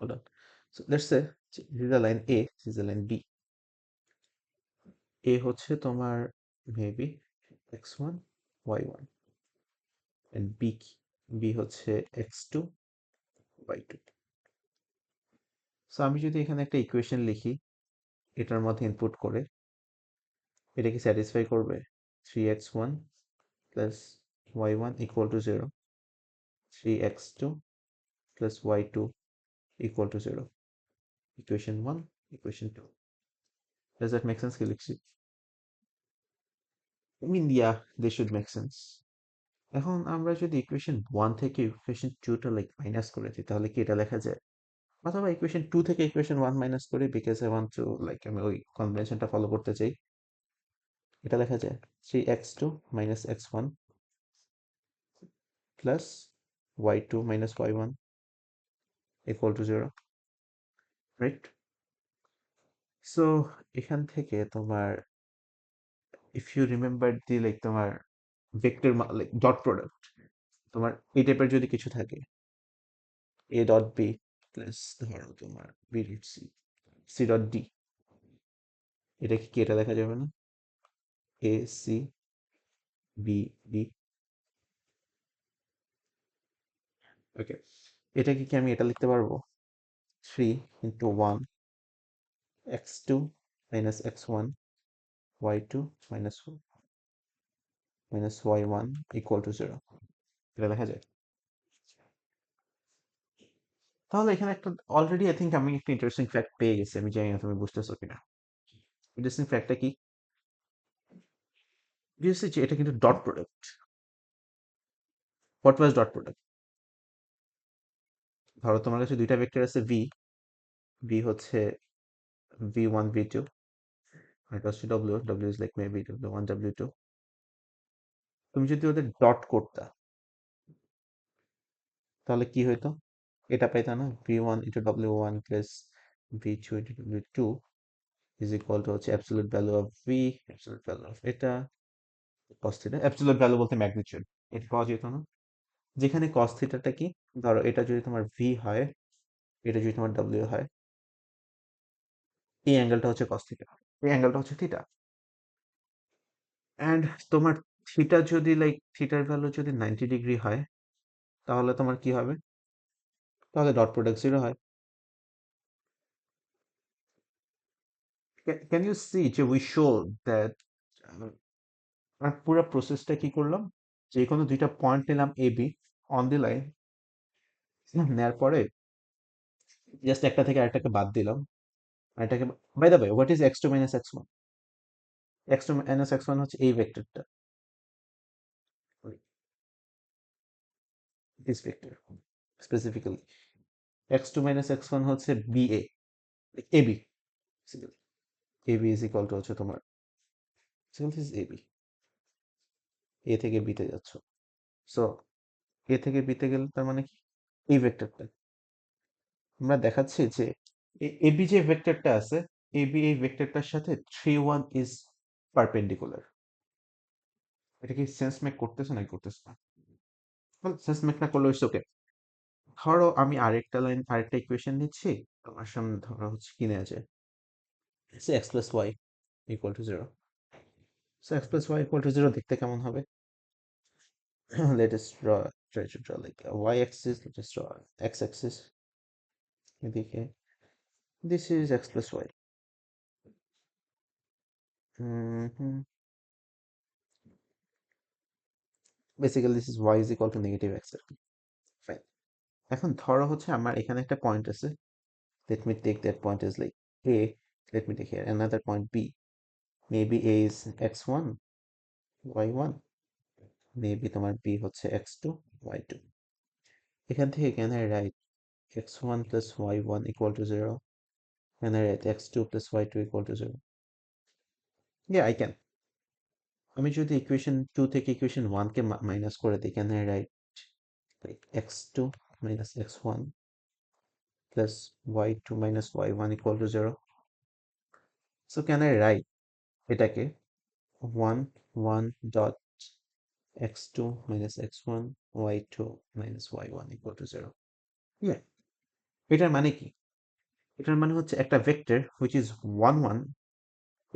hold on. So let's say this is the line A, this is the line B. A হচ্ছে তোমার maybe x1 y1 and B কি? B হচ্ছে x2 y2. So আমি যদি এখানে একটা equation লিখি এটার মধ্যে ইনপুট করে এটা কি স্যাটিসফাই করবে 3x1 plus y1 equal to 0, 3x2 plus y2 equal to 0. Equation 1, equation 2. Does that make sense, Galaxy? I mean, yeah, they should make sense. এখন আমরা যদি ইকুয়েশন 1 থেকে ইকুয়েশন 2 টা লাইক মাইনাস করে দিই তাহলে কি এটা লেখা যায়? অথবা ইকুয়েশন 2 থেকে ইকুয়েশন 1 মাইনাস করি because I want to like আমি ওই কনভেনশনটা ফলো করতে চাই। এটা লেখা যায় 3x2 minus x1 plus y2 minus y1 equal to 0, right? So এখান থেকে তোমার if you remember the like তোমার ভেক্টর লাইক ডট প্রোডাক্ট তোমার এই টাইপের যদি কিছু থাকে এ ডট বি প্লাস ধরো তোমার B dot C, C dot D, এটা কি এটা দেখা যাবে না? A C B D, okay. এটা কি আমি এটা লিখতে পারবো 3 into 1 x2 minus x1 y2 minus y1 equal to 0, এটা লেখা যায়? তাহলে এখানে একটা অলরেডি আই থিঙ্ক আমি একটা ইন্টারেস্টিং ফ্যাক্ট পেয়ে গেছি, আমি জানি না তুমি বুঝতেছো কিনা। ইন্টারেস্টিং ফ্যাক্টটা কি? বুঝেছি যে এটা কিন্তু dot product. What was dot product? ধরো তোমার কাছে দুইটা ভেক্টর আছে ভি, ভি হচ্ছে v1 v2, and it was to w is like maybe w1 w2. তুমি যদি ওদের ডট করতা তাহলে কি হইতো? এটা পাইতা না v1 into w1 plus v2 into w2 is equal to হচ্ছে absolute value of v, absolute value of এটা cos theta, absolute value বলতে ম্যাগনিটিউড, এটা পাওয়া যেত না? যেখানে cos থিটাটা কি, ধরো এটা যদি তোমার v হয়, এটা যদি তোমার w হয়, এই অ্যাঙ্গেলটা হচ্ছে cos থিটা, এই অ্যাঙ্গেলটা হচ্ছে থিটা। অ্যান্ড তোমার থিটা যদি লাইক থিটার ভ্যালু যদি 90 ডিগ্রি হয় তাহলে তোমার কি হবে? তাহলে ডট প্রোডাক্ট 0 হয়। ক্যান ইউ সি যে উই শো দ্যাট আর পুরো প্রসেসটা কি করলাম, যে কোনো দুইটা পয়েন্ট নিলাম A B on the line, নেওয়ার পরে জাস্ট একটা থেকে আরেকটাকে বাদ দিলাম, আরেকটাকে, by the way what is x2 minus x1? x2 minus x1 হচ্ছে এই ভেক্টরটা, this vector specifically. x2 minus x1 হচ্ছে BA, AB, AB is equal to হচ্ছে তোমার দিস AB, এ থেকে বি তে যাচ্ছ, সো এ থেকে বি তে গেলে তার মানে কি এই ভেক্টরটা আমরা দেখাচ্ছি যে এবি যে ভেক্টরটা আছে, এবি এই ভেক্টরটার সাথে 3 1 ইজ পারপেন্ডিকুলার। এটা কি সেন্স মেক করতেছে না করতেছে না? সেন্স মেক না করলে ওকে। ধরো আমি আরেকটা লাইন আরেকটা ইকুয়েশন নিচ্ছি, তোমার সামনে ধরো হচ্ছে কি নেওয়া যায়, X plus Y equal to 0। So X plus Y equal to 0 দেখতে কেমন হবে? let us try to draw like a y axis, let us draw x axis, এদিকে this is x plus y. Basically this is y is equal to negative x আর কি, fine. এখন ধরো হচ্ছে আমার এখানে একটা পয়েন্ট আছে, let me take that point as like a, let me take here another point b, maybe a is x1 y1, maybe তোমার b হচ্ছে x2 y2। এখান থেকে can I write x1 plus y1 equal to 0, can I write x2 plus y2 equal to 0? Yeah, I can. আমি যদি equation 2 থেকে equation 1 কে minus করে দিই, can I write like x2 minus x1 plus y2 minus y1 equal to 0? So can I write এটাকে 1 1 dot x2 minus x1 y2 minus y1 equal to 0? Yeah, এটার মানে কি? এটার মানে হচ্ছে একটা ভেক্টর হুইচ ইজ 1 1,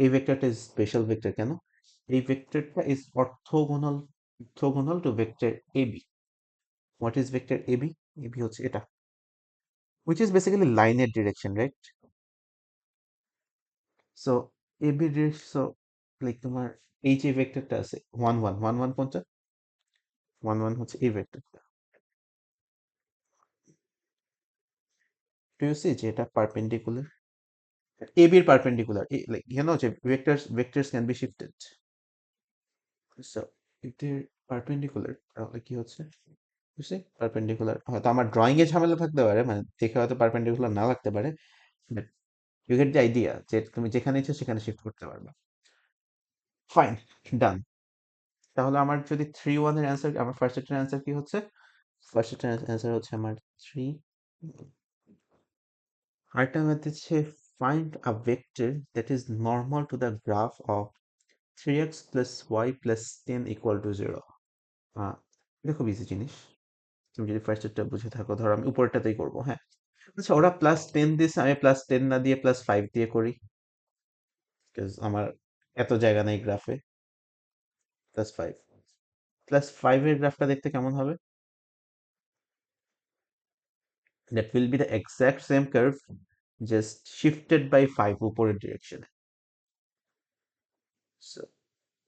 এই ভেক্টরটা ইজ স্পেশাল ভেক্টর কেন? এই ভেক্টরটা is orthogonal to vector AB. What is vector AB? AB হচ্ছে এটা, হুইচ ইজ বেসিক্যালি লাইনের direction, right? So AB direction, so like তোমার এই যে ভেক্টরটা আছে 1 1 কোনটা? 1 1 হচ্ছে এই ভেক্টরটা। ডু ইউ সি যে এটা পারপেন্ডিকুলার, AB এর পারপেন্ডিকুলার, লাইক যে vectors can be shifted. So if they're perpendicular তাহলে কি হচ্ছে? বুঝছি পারপেন্ডিকুলার হয়তো আমার ড্রয়িং এ ঝামেলা থাকতে পারে, মানে দেখে হয়তো পারপেন্ডিকুলার না লাগতে পারে, but you get the idea যে তুমি যেখানে ইচ্ছো সেখানে শিফট করতে পারবে। Fine, done. তাহলে আমার যদি 3 1 এর অ্যান্সার, আমার ফার্স্ট এটার অ্যান্সার কি হচ্ছে? ফার্স্ট এটার অ্যান্সার হচ্ছে আমার 3। আরেকটা ম্যাথ দিচ্ছে, find a vector that is normal to the graph of 3x plus y plus 10 equal to 0. এটা খুব ইজি জিনিস। তুমি যদি ফার্স্টেরটা বুঝে থাকো, ধরো আমি উপরেরটাতেই করবো, হ্যাঁ। আচ্ছা, ওরা +10 দিছে, আমি +10 না দিয়ে +5 দিয়ে করি, বিকজ আমার এত জায়গা নেই গ্রাফে। +5, +5 এর গ্রাফটা দেখতে কেমন হবে? That will be the exact same curve, just shifted by 5 উপরের ডিরেকশনে। সো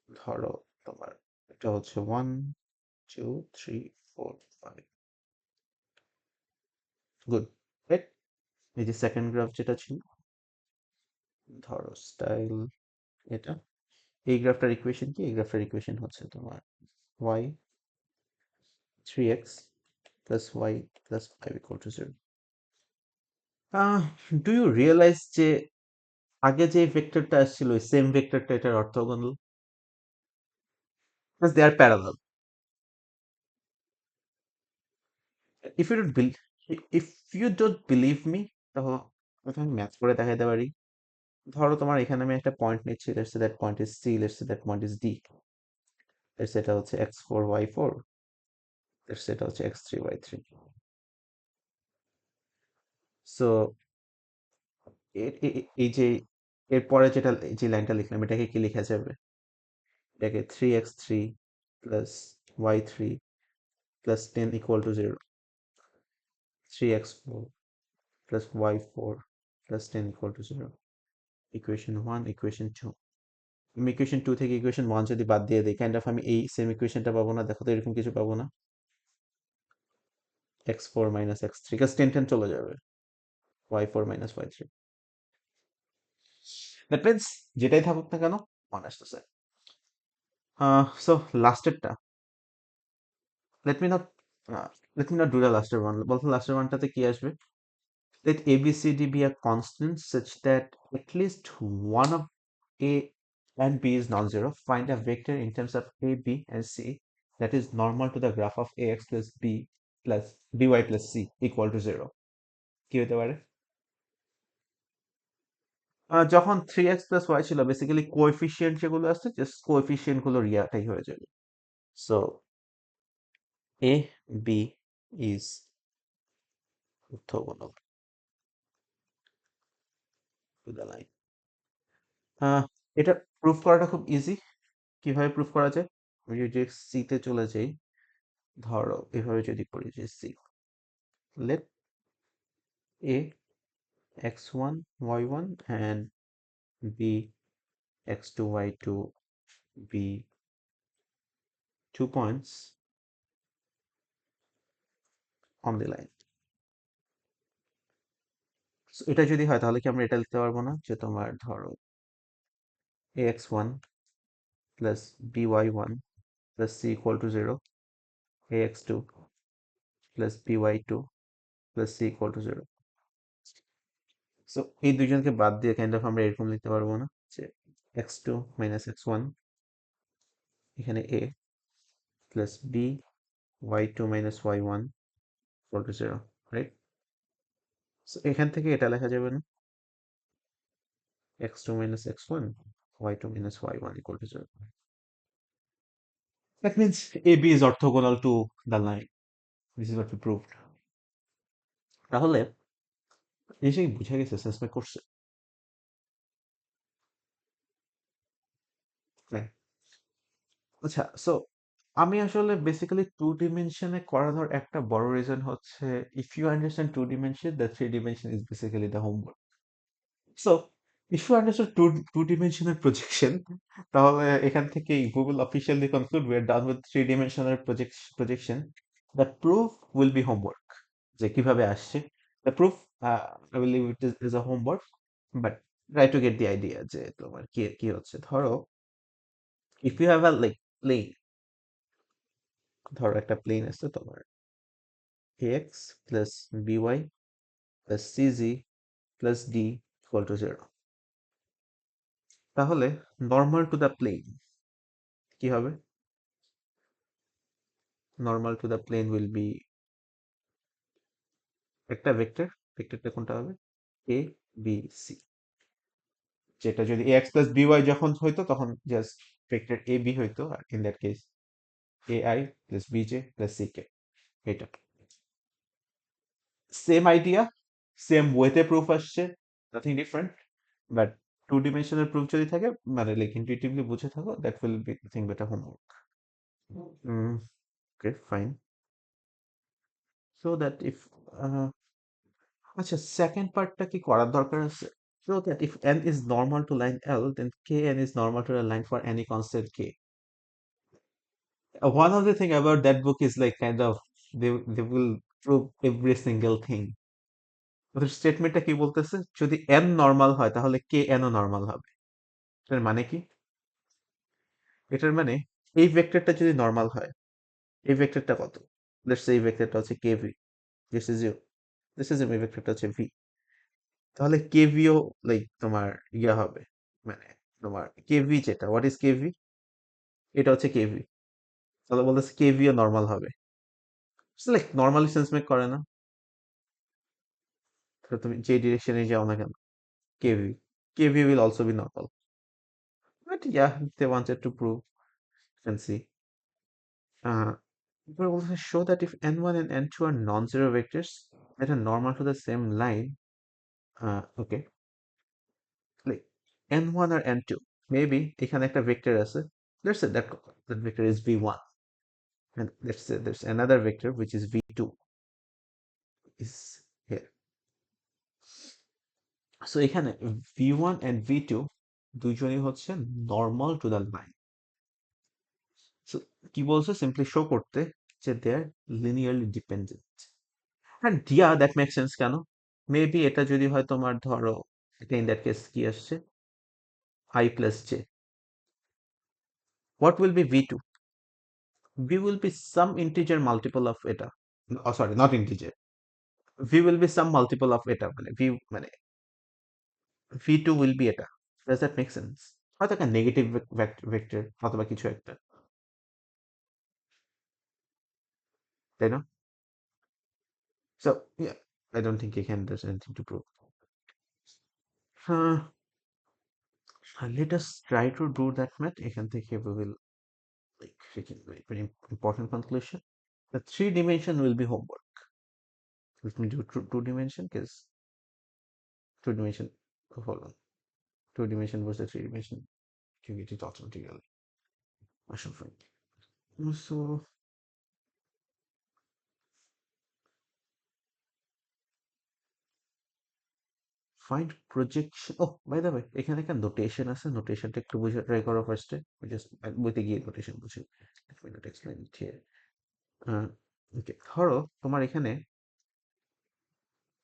ধরো তোমার এটা হচ্ছে 1 2 3 4 5, গুড, রাইট? এই যে সেকেন্ড গ্রাফ যেটা ছিল, ধরো স্টাইল এটা, এই গ্রাফটার ইকুয়েশন কি? এই গ্রাফটার ইকুয়েশন হচ্ছে তোমার y 3x plus y plus 5 equal to 0. Do you realise যে আগে যে ভেক্টরটা আসছিল ওই সেম ভেক্টরটা এটার orthogonal, they are parallel. If you don't bill if you don't believe me, তাহলে আমি ম্যাথ করে দেখাইতে পারি। ধরো তোমার এখানে আমি একটা পয়েন্ট নিচ্ছি, let's say that point is C, let's say that point is D, let's say এটা হচ্ছে x4 y4, লেটস সে এটা হচ্ছে x3 y3। সো এই যে এরপরে যেটা, এই যে লাইনটা লিখলাম, এটাকে কি লেখা যাবে? এটাকে 3x3 plus y3 plus 10 equal to 0, 3x4 plus y4 plus 10 equal to 0, equation 1, equation 2। আমি ইকুয়েশন 2 থেকে ইকুয়েশন 1 যদি বাদ দিয়ে দিই, কাইন্ড অফ আমি এই সেম ইকুয়েশনটা পাবো না? দেখো তো, এরকম কিছু পাবো না? x4 মাইনাস x3, কাজ 10 10 চলে যাবে, y4 minus y3। That means যেটাই থাকুক না কেন, 1 আসতেছে। সো লাস্টেরটা, let me not let me not do the লাস্টের ওয়ান। বলতো লাস্টের ওয়ানটাতে কি আসবে? Let ABCD be a constant such that at least one of A and B is non-zero. Find a vector in terms of A, B, and C that is normal to the graph of AX plus B plus BY plus C equal to 0. কি হতে পারে? যখন 3x plus y ছিল, basically coefficient যেগুলো আসছে, just coefficient গুলো রিয়াটাই হয়ে যাবে। So A, B is orthogonal to the line. এটা প্রুফ করাটা খুব ইজি। কিভাবে প্রুফ করা যায়? আমি যদি সি তে চলে যাই, ধরো এভাবে যদি করি যে C, let A x1 y1 and b x2 y2 be 2 points on the line. So এটা যদি হয় তাহলে কি আমরা এটা লিখতে পারবো না যে তোমার ধরো ax1 plus by1 plus c equal to 0, ax2 plus by2 plus c equal to 0. So এই দুইজনকে বাদ দিয়ে কাইন্ড অফ আমরা এরকম লিখতে পারবো না যে x2 minus x1, এখানে a plus b y2 minus y1 equal to 0, right? So এখান থেকে এটা লেখা যাবে না, x2 minus x1 y2 minus y1 equal to 0. That means AB is orthogonal to the line. This is what we proved. তাহলে জিনিসটা কি বুঝা গেছে? সেন্স মেক করছে? হ্যাঁ। আচ্ছা, সো আমি আসলে বেসিক্যালি টু ডিমেনশনে করানোর একটা বড় রিজন হচ্ছে, if you understand two dimension, the three dimension is basically the homework. So if you understand two dimensional projection, তাহলে এখান থেকে Google officially conclude we are done with three dimensional projection. The proof will be homework, যে কিভাবে আসছে the proof. I believe it is a homework, but try to get the idea যে তোমার কি কি হচ্ছে। ধরো, if you have a like plane, ধরো একটা প্লেন আছে তোমার, ax plus by plus cz plus d equal to 0, তাহলে নর্মাল টু দ্য প্লেন কি হবে? Normal to the plane will be একটা ভেক্টর। ভেক্টরটা কোনটা হবে? এ বি সি, যেটা যদি ax plus by যখন হইতো তখন জাস্ট ভেক্টর এ বি হইতো, আর in that case ai plus bj plus ck। এটা সেম আইডিয়া, সেম ওয়েতে প্রুফ আসছে, nothing different. But two dimensional proof যদি থাকে, মানে লাইক ইনটুইটিভলি বুঝে থাকো, that will be nothing but a homework. Okay, fine. So that if, আচ্ছা, second পার্টটা কি করার দরকার আছে? So that if n is normal to line L, then kn is normal to the line for any constant k. One of the thing about that book is like kind of, they will prove every single thing. ওদের স্টেটমেন্টটা কি বলতেছে? যদি n normal হয় তাহলে kn ও normal হবে। এটার মানে কি? এটার মানে এই ভেক্টরটা যদি নর্মাল হয়, এই ভেক্টরটা কত? লেটস সে এই ভেক্টরটা হচ্ছে kv, this is U, this is এই ভেক্টরটা হচ্ছে v, তাহলে kv ও লাইক তোমার ইয়া হবে, মানে তোমার kv যেটা, হোয়াট ইজ kv? এটা হচ্ছে kv, তাহলে বলতেছে kv ও নর্মাল হবে। লাইক নর্মালি সেন্স মেক করে না? তো তুমি যে ডিরেকশনে যাও না কেন, kv, kv will also be normal. But yeah, they wanted to prove, you can see. But also show that if n1 and n2 are non-zero vectors that are normal to the same line, okay, like n1 or n2, maybe এখানে একটা vector আছে, let's say that that vector is v1, and let's say there's another vector which is v2 is here. So এখানে v1 and v2 দুইজনই হচ্ছে normal to the line. So কি বলছে? Simply show করতে যে they are linearly dependent. And yeah, that makes sense কেন? Maybe এটা যদি হয় তোমার, ধরো এটা in that case কি আসছে, I plus j, what will be v2? v will be some integer multiple of এটা, oh sorry, not integer, v will be some multiple of এটা, মানে v মানে v2 will be এটা। does that make sense? হয়তো একটা negative vector অথবা কিছু একটা, তাই না? So yeah, I don't think এখানে there's anything to prove. uh, let us try to do that math, এখান থেকে we will like very, very important conclusion. The three dimension will be homework. Let me do two dimension, because two dimension, oh, hold on, two dimension versus three dimension, you get it automatically. I shall find. So find projection. Oh, by the way, এখানে একটা notation আছে, নোটেশনটা একটু বুঝে try করো ফার্স্টে। Just বইতে গিয়ে notation বুঝি। Let me not explain it here. Okay, ধরো তোমার এখানে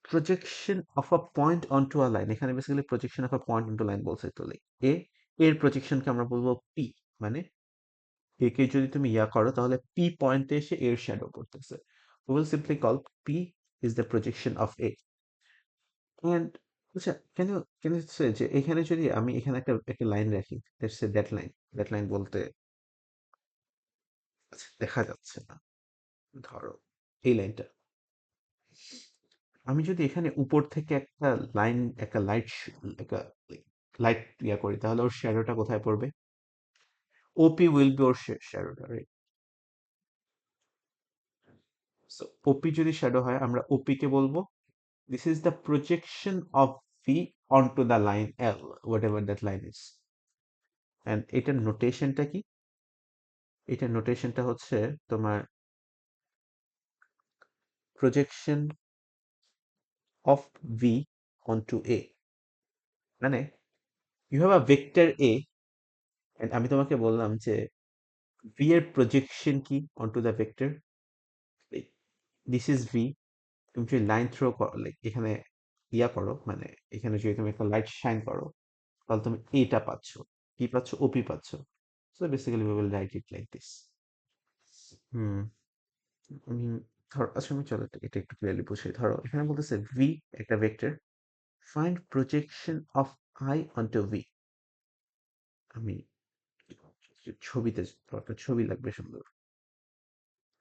projection of a point onto a line, এখানে basically projection of a point onto line বলছে, তো লাইক এ, এর প্রজেকশনকে আমরা বলবো পি, মানে এ কে যদি তুমি ইয়া করো তাহলে পি পয়েন্টে এসে এর শ্যাডো পড়তেছে। We will simply call P is the projection of A. And আচ্ছা, can you say যে এখানে যদি আমি এখানে একটা একটা লাইন রাখি, let's say that line বলতে, আচ্ছা দেখা যাচ্ছে না, ধরো এই লাইনটা, আমি যদি এখানে উপর থেকে একটা লাইন, একটা লাইট, একটা লাইট ইয়া করি, তাহলে ওর শ্যাডোটা কোথায় পড়বে? ওপি উইল বি ওর শ্যাডোটা, রাইট? সো ওপি যদি শ্যাডো হয়, আমরা ওপি কে বলবো This is the projection of V onto the line L, whatever that line is. And এটার নোটেশনটা কি? এটার নোটেশনটা হচ্ছে তোমার projection of V onto A. মানে you have a vector A and আমি তোমাকে বললাম যে V এর projection কি onto the vector? This is V. তুমি যদি লাইন থ্রো করো, লাইক এখানে ইয়া করো, মানে এখানে যদি তুমি একটা লাইট শাইন করো, তাহলে তুমি এটা পাচ্ছ। কি পাচ্ছ? ওপি পাচ্ছ। So basically we will write it like this. হুম আমি ধরো, আচ্ছা আমি চলো এটা একটু ক্লিয়ারলি বুঝাই। ধরো এখানে বলতেছে ভি একটা vector, find projection of I onto V. আমি ছবিতে, ধরো একটা ছবি লাগবে সুন্দর।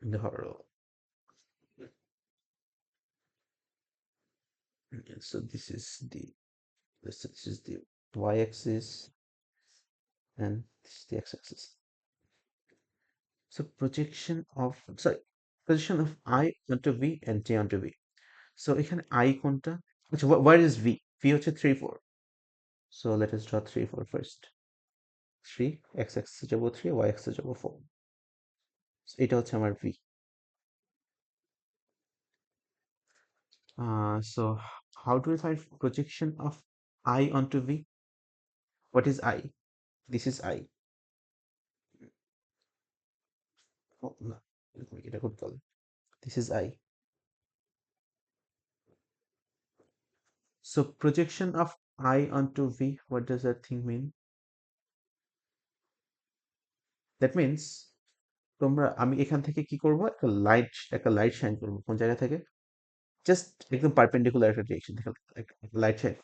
ধরো so this is the y-axis and this is the x-axis. So projection of I onto V and J onto V. So এখানে I কোনটা? আচ্ছা, where is V? V হচ্ছে 3 4. So let us draw 3 4 first. 3 x axis এ যাবো 3, y axis এ যাবো 4. So এটা হচ্ছে আমার V. So how do we find projection of I onto V? What is I? This is I. Oh, no. Let me get a good color. This is I. So projection of I onto V, what does that thing mean? That means তোমরা, আমি এখান থেকে কি করব, একটা light shine করব কোন জায়গা থেকে, জাস্ট একদম পারপেন্ডিকুলার একটা ডিরেকশন থেকে একটা লাইট শাইন।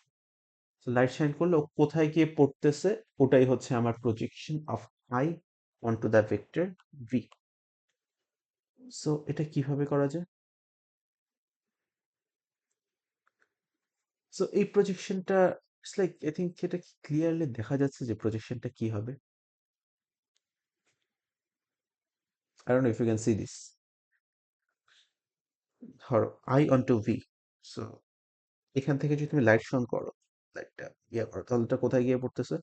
তো লাইট শাইন করলে ও কোথায় গিয়ে পড়তেছে, ওটাই হচ্ছে আমার projection of I onto the vector V. So এটা কিভাবে করা যায়? সো এই প্রজেকশনটা ইটস লাইক, আই থিঙ্ক এটা ক্লিয়ারলি দেখা যাচ্ছে যে প্রজেকশনটা কি হবে। I don't know if you can see this. ধরো আই অনটু ভি। সো এখান থেকে যদি তুমি লাইট শন করো, লাইটটা ইয়ে করো, তাহলে এটা কোথায় গিয়ে পড়তেছে?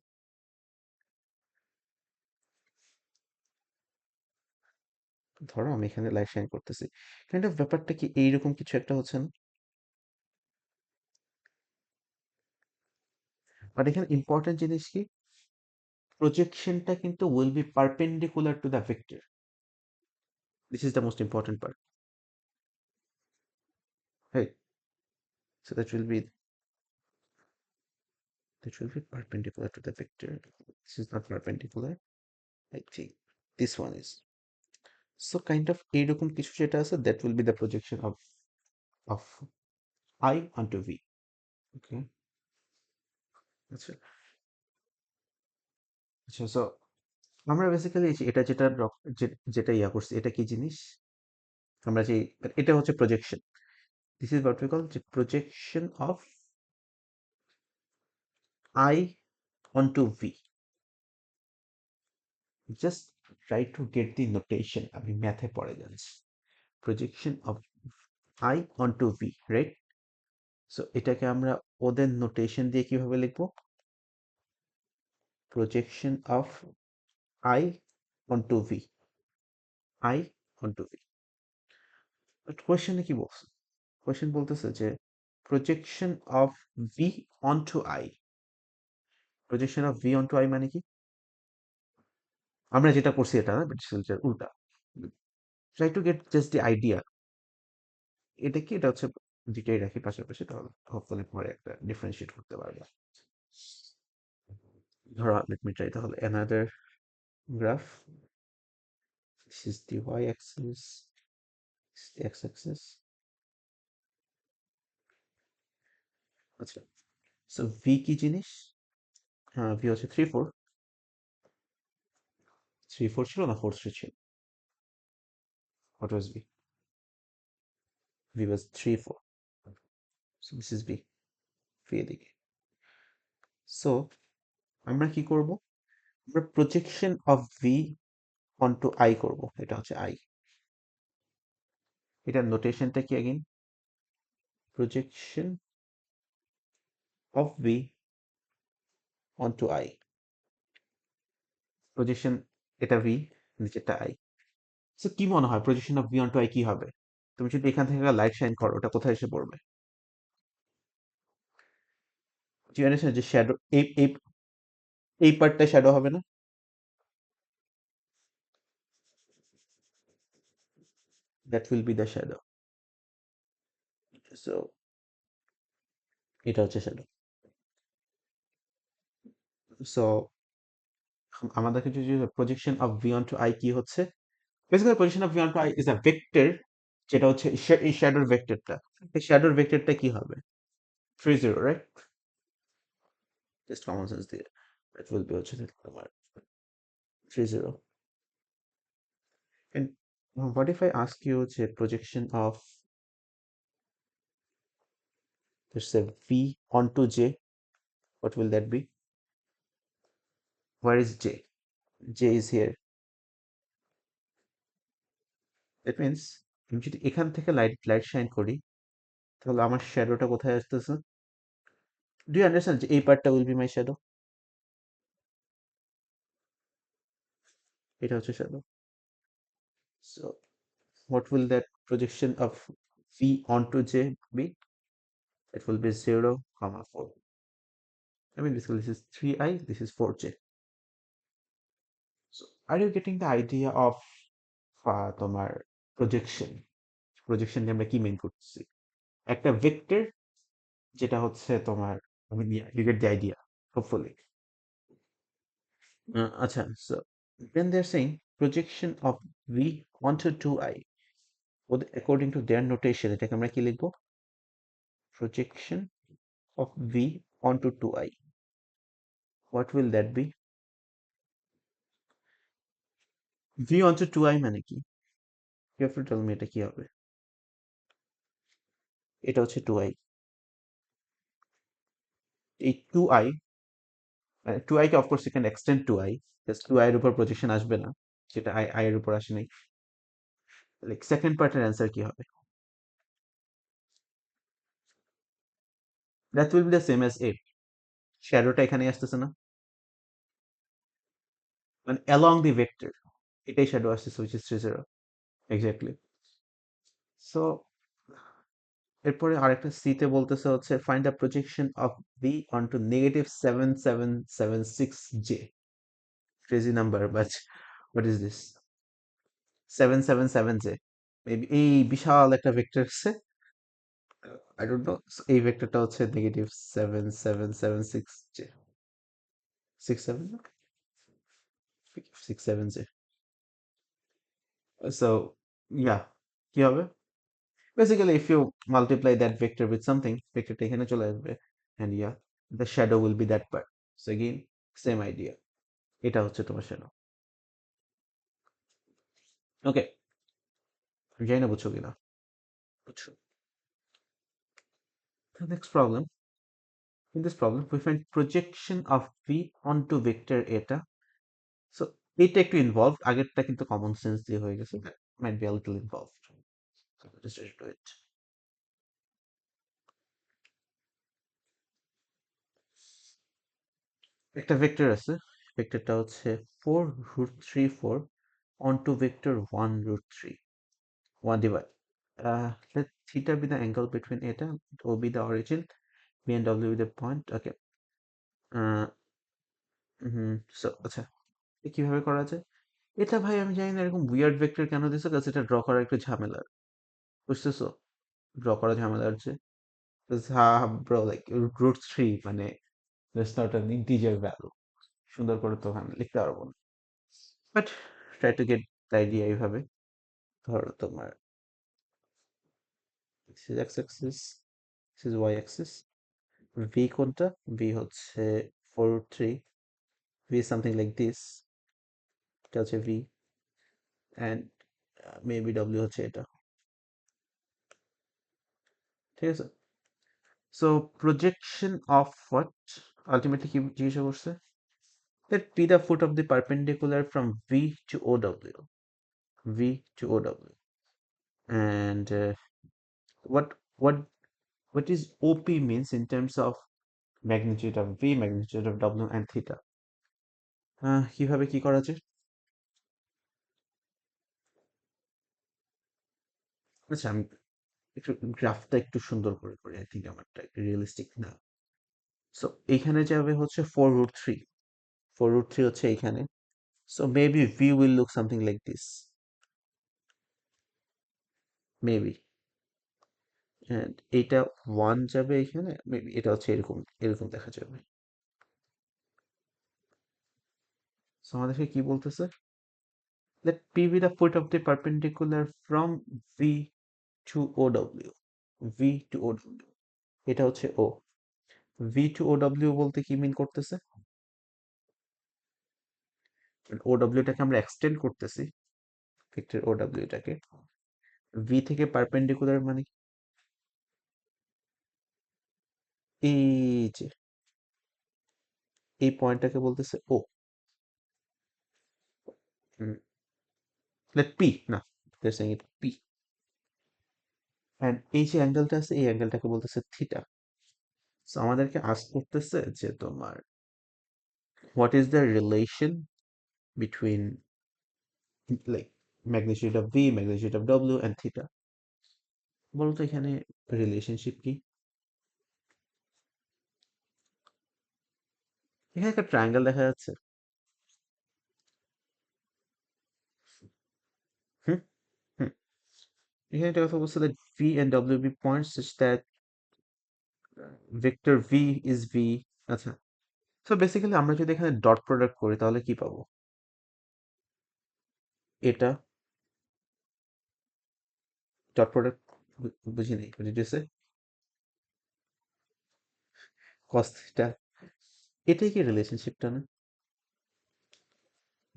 ধরো আমি এখানে লাইট শাইন করতেছি, কাইন্ড অফ ব্যাপারটা কি এইরকম কিছু একটা হচ্ছে না? বাট এখানে ইম্পর্টেন্ট জিনিস কি, প্রজেকশনটা কিন্তু will be perpendicular to the vector. This is the most important part, right? So that will be perpendicular to the vector. This is not perpendicular. I think this one is. So kind of এইরকম কিছু যেটা আছে, that will be the projection of I onto V. Okay. আচ্ছা আচ্ছা, so আমরা basically এটা যেটা ইয়া করছি, এটা কি জিনিস? আমরা যে, এটা হচ্ছে projection. This is what we call যে projection of I onto V. Just try to get the notation, আমি ম্যাথে পড়ে যাচ্ছি। Projection of I onto V, right? So এটাকে আমরা ওদের নোটেশন দিয়ে কিভাবে লিখবো? Projection of I onto V, I onto V. But কোয়েশ্চেনে কি বলছে? কোয়েশ্চেন বলতেছে যে projection of V onto I. Projection of V onto I মানে কি? আমরা যেটা করছি এটা না, বাট উল্টা। Try to gate just the idea. এটা কি, এটা হচ্ছে দুইটাই রাখি পাশাপাশি, তাহলে হোপফুলি পরে একটা ডিফারেন্সিয়েট করতে পারবো। ধরো লেট মি ট্রাই তাহলে another graph. This is the Y axis, this is the X axis. আচ্ছা, সো ভি কি জিনিস? হ্যাঁ, ভি হচ্ছে 3 4। 3 4 ছিল না 4 3 ছিল? What was V? V was 3 4। So this is V, V এদিকে। সো আমরা কি করব? আমরা projection of V onto I করব। এটা হচ্ছে আই। এটার নোটেশনটা কি again? projection of V onto I, projection এটা V, নিচেরটা I। সো কি মনে হয় projection of V onto I কি হবে? তুমি যদি এখান থেকে লাইট শাইন করো, ওটা কোথায় এসে পড়বে? ডু ইউ আন্ডারস্ট্যান্ড যে শ্যাডো এই পার্টটা শ্যাডো হবে না? That will be the shadow. So এটা হচ্ছে শ্যাডো। সো আমাদেরকে যদি projection of V on to I কি হচ্ছে, basically projection of V on to I is a vector, যেটা হচ্ছে এই শ্যাডোর ভেক্টরটা। এই শ্যাডোর ভেক্টরটা কি হবে? 3 0, রাইট? জাস্ট কমন সেন্স দিয়ে দ্যাট উইল বি হচ্ছে তোমার 3 0। And what if I ask you যে projection of, let's say v onto j, what will that be? Where is j? J is here. That means আমি যদি এখান থেকে light shine করি, তাহলে আমার শ্যাডোটা কোথায় আসতেছে? ডু ইউ আন্ডারস্ট্যান্ড যে এই পার্টটা উইল বি মাই শ্যাডো? এটা হচ্ছে shadow. So what will that projection of v onto j be? It will be 0, 4. I mean, basically this is 3i, this is 4j. So are you getting the idea of তোমার projection? Projection দিয়ে আমরা কি main করতেছি? একটা vector, যেটা হচ্ছে তোমার, I mean, yeah, you get the idea, hopefully. আচ্ছা, so then they're saying projection of v onto 2i, according to their notation, এটাকে আমরা কি লিখবো? Projection of v onto 2i, what will that be? v onto 2i মানে কি? You have to tell me এটা কি হবে? এটা হচ্ছে 2i। এই 2i, 2i K of course you can extend 2i, just 2i এর উপর প্রজেকশন আসবে না, সেটা i এর উপর আসে নাই। লাইক সেকেন্ড পার্টের অ্যান্সার কি হবে? That will be the same as 8। শ্যাডোটা এখানে আসতেছে না, মানে along the vector এটাই শ্যাডো আসতেছে, which is 3 0 exactly। সো এরপরে আরেকটা সি তে বলতেছে হচ্ছে find the projection of v onto -7776j, crazy number, but what is this 777j? Maybe এই বিশাল একটা ভেক্টর আছে, আই ডোন্ট নো। এই ভেক্টরটা হচ্ছে -7776j, 67 না, 67j। সো ইয়া, কি হবে? Basically, if you multiply that vector with something, vectorটা এখানে চলে আসবে, and yeah, the shadow will be that part. So again, same idea. এটা হচ্ছে তোমার shadow. Okay, আমি জানি না বুঝছো কিনা। বুঝছো। The next problem. In this problem, we find projection of v onto vector eta. So এটা একটু involved, আগেরটা কিন্তু common sense দিয়ে হয়ে গেছে, but might be a little involved. So just do it. একটা ভেক্টর আছে, ভেক্টরটা হচ্ছে 4√34 onto vector 1√3, 1 divide. Let theta be the angle between eta, O be the origin, B and W be the point. Okay. Uh, so আচ্ছা, কিভাবে করা যায়? এটা ভাই আমি জানি না, এরকম উইয়ার্ড ভেক্টর কেন দিছে, কারণ এটা ড্র করা একটু ঝামেলার, বুঝতেছো? ড্র করা ঝামেলার যে, ব্রো, লাইক √3 মানে that's not an integer value, সুন্দর করে তো আমি লিখতে পারবো না, but try to gate the idea. এইভাবে ধরো তোমার this is x axis, this is y axis, v কোনটা? v হচ্ছে 4√3, v is something like this, এটা হচ্ছে v, and maybe w হচ্ছে এটা, ঠিক আছে? So projection of what, ultimately কি জিজ্ঞাসা করছে? Let be the foot of the perpendicular from v to OW, v to OW, and what what What is OP means in terms of magnitude of V, magnitude of W and theta? কিভাবে কি করা যায়? আচ্ছা আমি একটু গ্রাফটা একটু সুন্দর করে করি। আই থিঙ্ক আমারটা একটু রিয়েলিস্টিক না। সো এইখানে যাবে হচ্ছে 4√3। 4√3 হচ্ছে এইখানে। So maybe V will look something like this. Maybe. And এটা 1 যাবে এখানে। Maybe এটা হচ্ছে এরকম এরকম দেখা যাবে। So আমাদেরকে কি বলতেছে? Let P be the foot of the perpendicular from V to OW. V to OW. এটা হচ্ছে O. V to OW বলতে কি মিন করতেছে? OW টাকে আমরা এক্সটেন্ড করতেছি। ভেক্টর OW টাকে। V থেকে পারপেন্ডিকুলার মানে এই যে এই পয়েন্টটাকে বলতেছে O. Let P না, they're saying it P. And এই যে অ্যাঙ্গেলটা আছে এই অ্যাঙ্গেলটাকে বলতেছে থিটা। সো আমাদেরকে আস্ক করতেছে যে তোমার what is the relation between like magnitude of V, magnitude of W and theta? বলতো এখানে রিলেশনশিপ কি? এখানে একটা ট্রায়াঙ্গেল দেখা যাচ্ছে। হুম হুম এখানে একটা কথা বলছে that V and W be points such that vector V is V। আচ্ছা, সো বেসিক্যালি আমরা যদি এখানে ডট প্রোডাক্ট করি তাহলে কি পাবো? এটা ডট প্রোডাক্ট বুঝিনি, বুঝিতেছে কস থিটা। এটাই কি রিলেশনশিপটা না,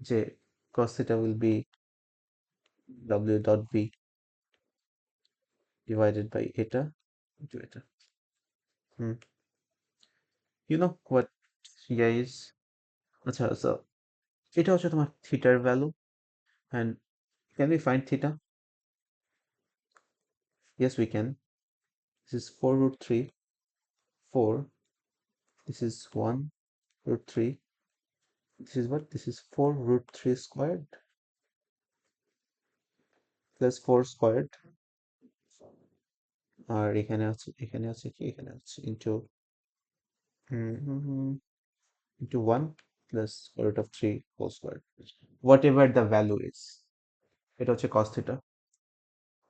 যে cos theta will be W dot V divided by এটা into এটা। হুম, you know what guys? আচ্ছা, so এটা হচ্ছে তোমার থিটার value. and can we find theta? Yes we can. This is 4√3, 4. This is 1√3. This is what? This is 4√3 squared plus 4 squared. আর এখানে আছে কি এখানে আছে into 1 plus square root of 3 whole squared, whatever the value is. এটা হচ্ছে cos theta।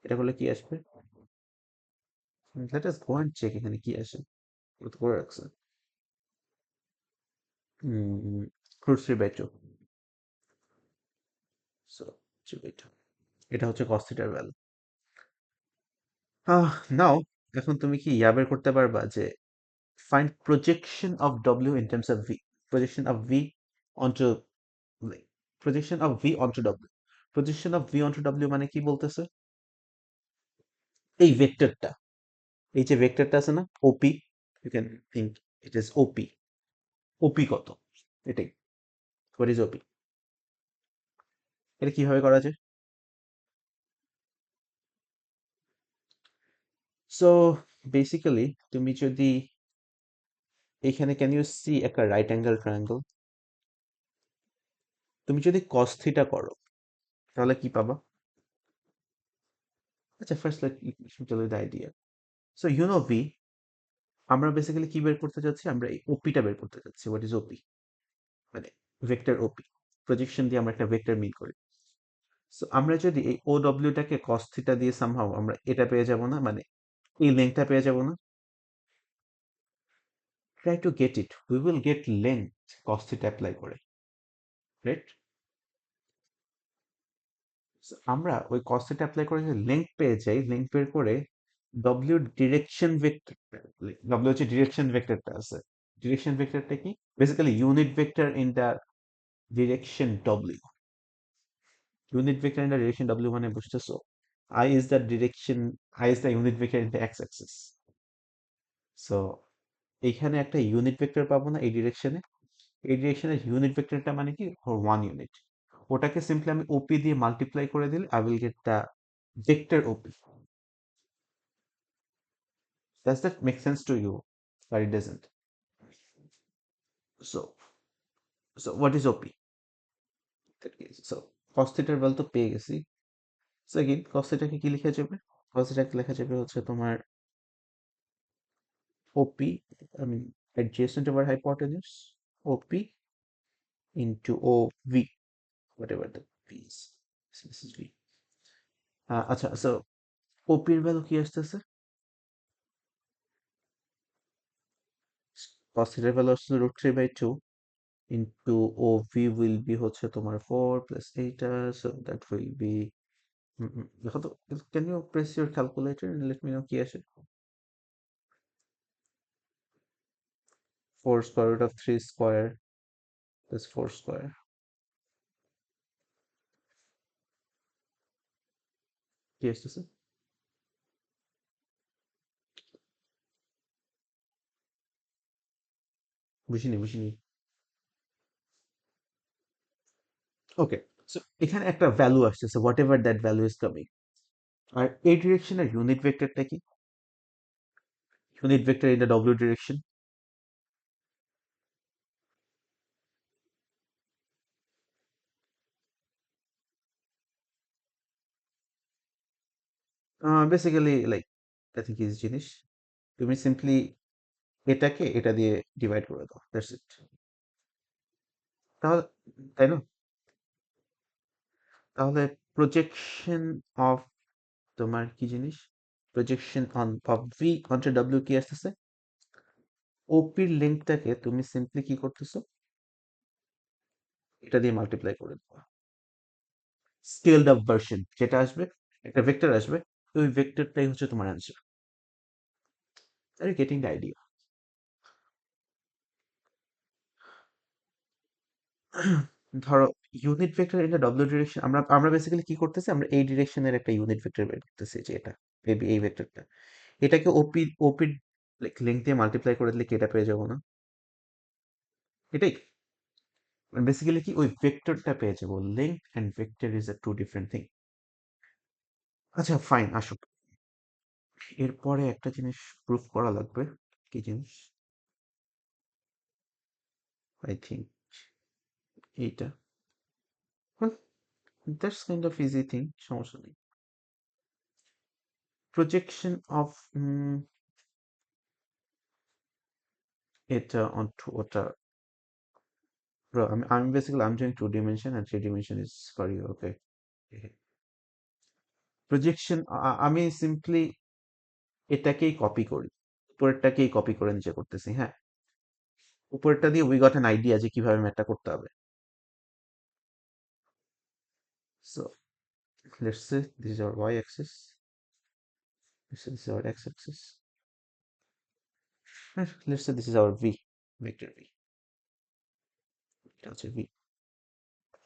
এটা করলে কি আসবে? let us go and check এখানে কি আসে। ও তো করে রাখছে √3/2। so 3/2 এটা হচ্ছে cos theta এর ভ্যালু। নাও এখন তুমি কি ইয়া বের করতে পারবা যে find projection of W in terms of V, projection of V onto like projection of V onto W, projection of V onto W মানে কি বলতেছে? এই ভেক্টরটা, এই যে ভেক্টরটা আছে না OP, you can think it is OP। OP কত? এটাই, what is OP? এটা কিভাবে করা যায়? সো বেসিক্যালি তুমি যদি এখানে ক্যান ইউ সি একটা রাইট অ্যাঙ্গেল ট্রায়াঙ্গেল, তুমি যদি cos থিটা করো তাহলে কি পাবা? আচ্ছা first let me tell you the idea. So you know V, আমরা বেসিক্যালি কি বের করতে চাচ্ছি? আমরা এই ওপিটা বের করতে চাচ্ছি। হোয়াট ইজ ওপি? মানে ভেক্টর ওপি, প্রজেকশন দিয়ে আমরা একটা ভেক্টর মিন করি। সো আমরা যদি এই ও ডব্লিউটাকে কস থিটা দিয়ে সামহাও আমরা এটা পেয়ে যাব না, মানে এই লেন্থটা পেয়ে যাব না? Try to get it, we will get length cos theta apply করে, রাইট? আমরা ওই কস থিটা অ্যাপ্লাই করে যদি লেন্থ পেয়ে যাই, লেন্থ বের করে ডব্লিউ ডিরেকশন ভেক্টর, ডব্লিউ হচ্ছে ডিরেকশন ভেক্টরটা আছে, ডিরেকশন ভেক্টরটা কি? Basically unit vector in the direction W. Unit vector in the direction W মানে বুঝতেছো? I is the direction, I is the unit vector in the x-axis. So এইখানে একটা unit vector পাবো না এই ডিরেকশনে? এই ডিরেকশনের ইউনিট ভেক্টরটা মানে কি? For 1 unit. ওটাকে সিম্পলি আমি ওপি দিয়ে মাল্টিপ্লাই করে দিলে I will get the vector OP. Does that make sense to you? Or it doesn't? So, so what is OP? That case. So cos theta এর value তো পেয়ে গেছি। So again cos theta কে কি লেখা যাবে? Cos theta কে লেখা যাবে হচ্ছে তোমার OP, I mean adjacent over hypotenuse, OP into OV, whatever the V is. So this is V. আচ্ছা, so OP এর ভ্যালু কি আসতেছে? Cos theta এর ভ্যালু আসছে √3/2 into OV will be হচ্ছে তোমার 4 plus eta, so that will be দেখো তো, can you press your calculator and let me know কি আসে? 4 square root of 3 square plus 4 square. কি আসতেছে? বুঝিনি। ওকে, সো এখানে একটা ভ্যালু আসতেছে, whatever that value is coming. আর এই ডিরেকশনের ইউনিট ভেক্টরটা কি? Unit vector in the W direction? Basically like I think is জিনিস, তুমি সিম্পলি এটাকে এটা দিয়ে ডিভাইড করে দাও, দ্যাটস ইট। তাহলে, তাই না? তাহলে প্রজেকশন অফ তোমার কি জিনিস, projection on of V অনটু W কি আসতেছে? ওপির লেন্থটাকে তুমি সিম্পলি কি করতেছো, এটা দিয়ে মাল্টিপ্লাই করে দেবো। স্কেলড আপ ভার্সন যেটা আসবে, একটা ভেক্টর আসবে, ওই ভেক্টরটাই হচ্ছে তোমার answer. Are you getting the idea? ধরো unit vector in the W direction, আমরা বেসিক্যালি কি করতেছি, আমরা এই ডিরেকশনের একটা ইউনিট ভেক্টর বের করতেছি, যে এটা মেবি এই ভেক্টরটা, এটাকে ওপি লাইক লেন্থ দিয়ে মাল্টিপ্লাই করে দিলে কি এটা পেয়ে যাবো না? এটাই বেসিক্যালি কি ওই ভেক্টরটা পেয়ে যাবো। Length and vector is a two different thing. আচ্ছা ফাইন, আসো এরপরে একটা জিনিস প্রুফ করা লাগবে। কি জিনিস? আই থিঙ্ক এইটা, that's kind of easy thing, সমস্যা নেই। প্রজেকশন অফ এটা onto ওটা। Bro, I'm basically I'm doing 2 dimension and 3 dimension is for you, okay? Projection আমি সিম্পলি এটাকেই কপি করি, উপরেরটাকেই কপি করে নিচে করতেছি, হ্যাঁ। উপরেরটা দিয়ে উই গট অ্যান আইডিয়া যে কিভাবে ম্যাথটা করতে হবে। So let's say this is our y axis, let's say this is our x axis, and let's say this is our v, vector v, এটা হচ্ছে v,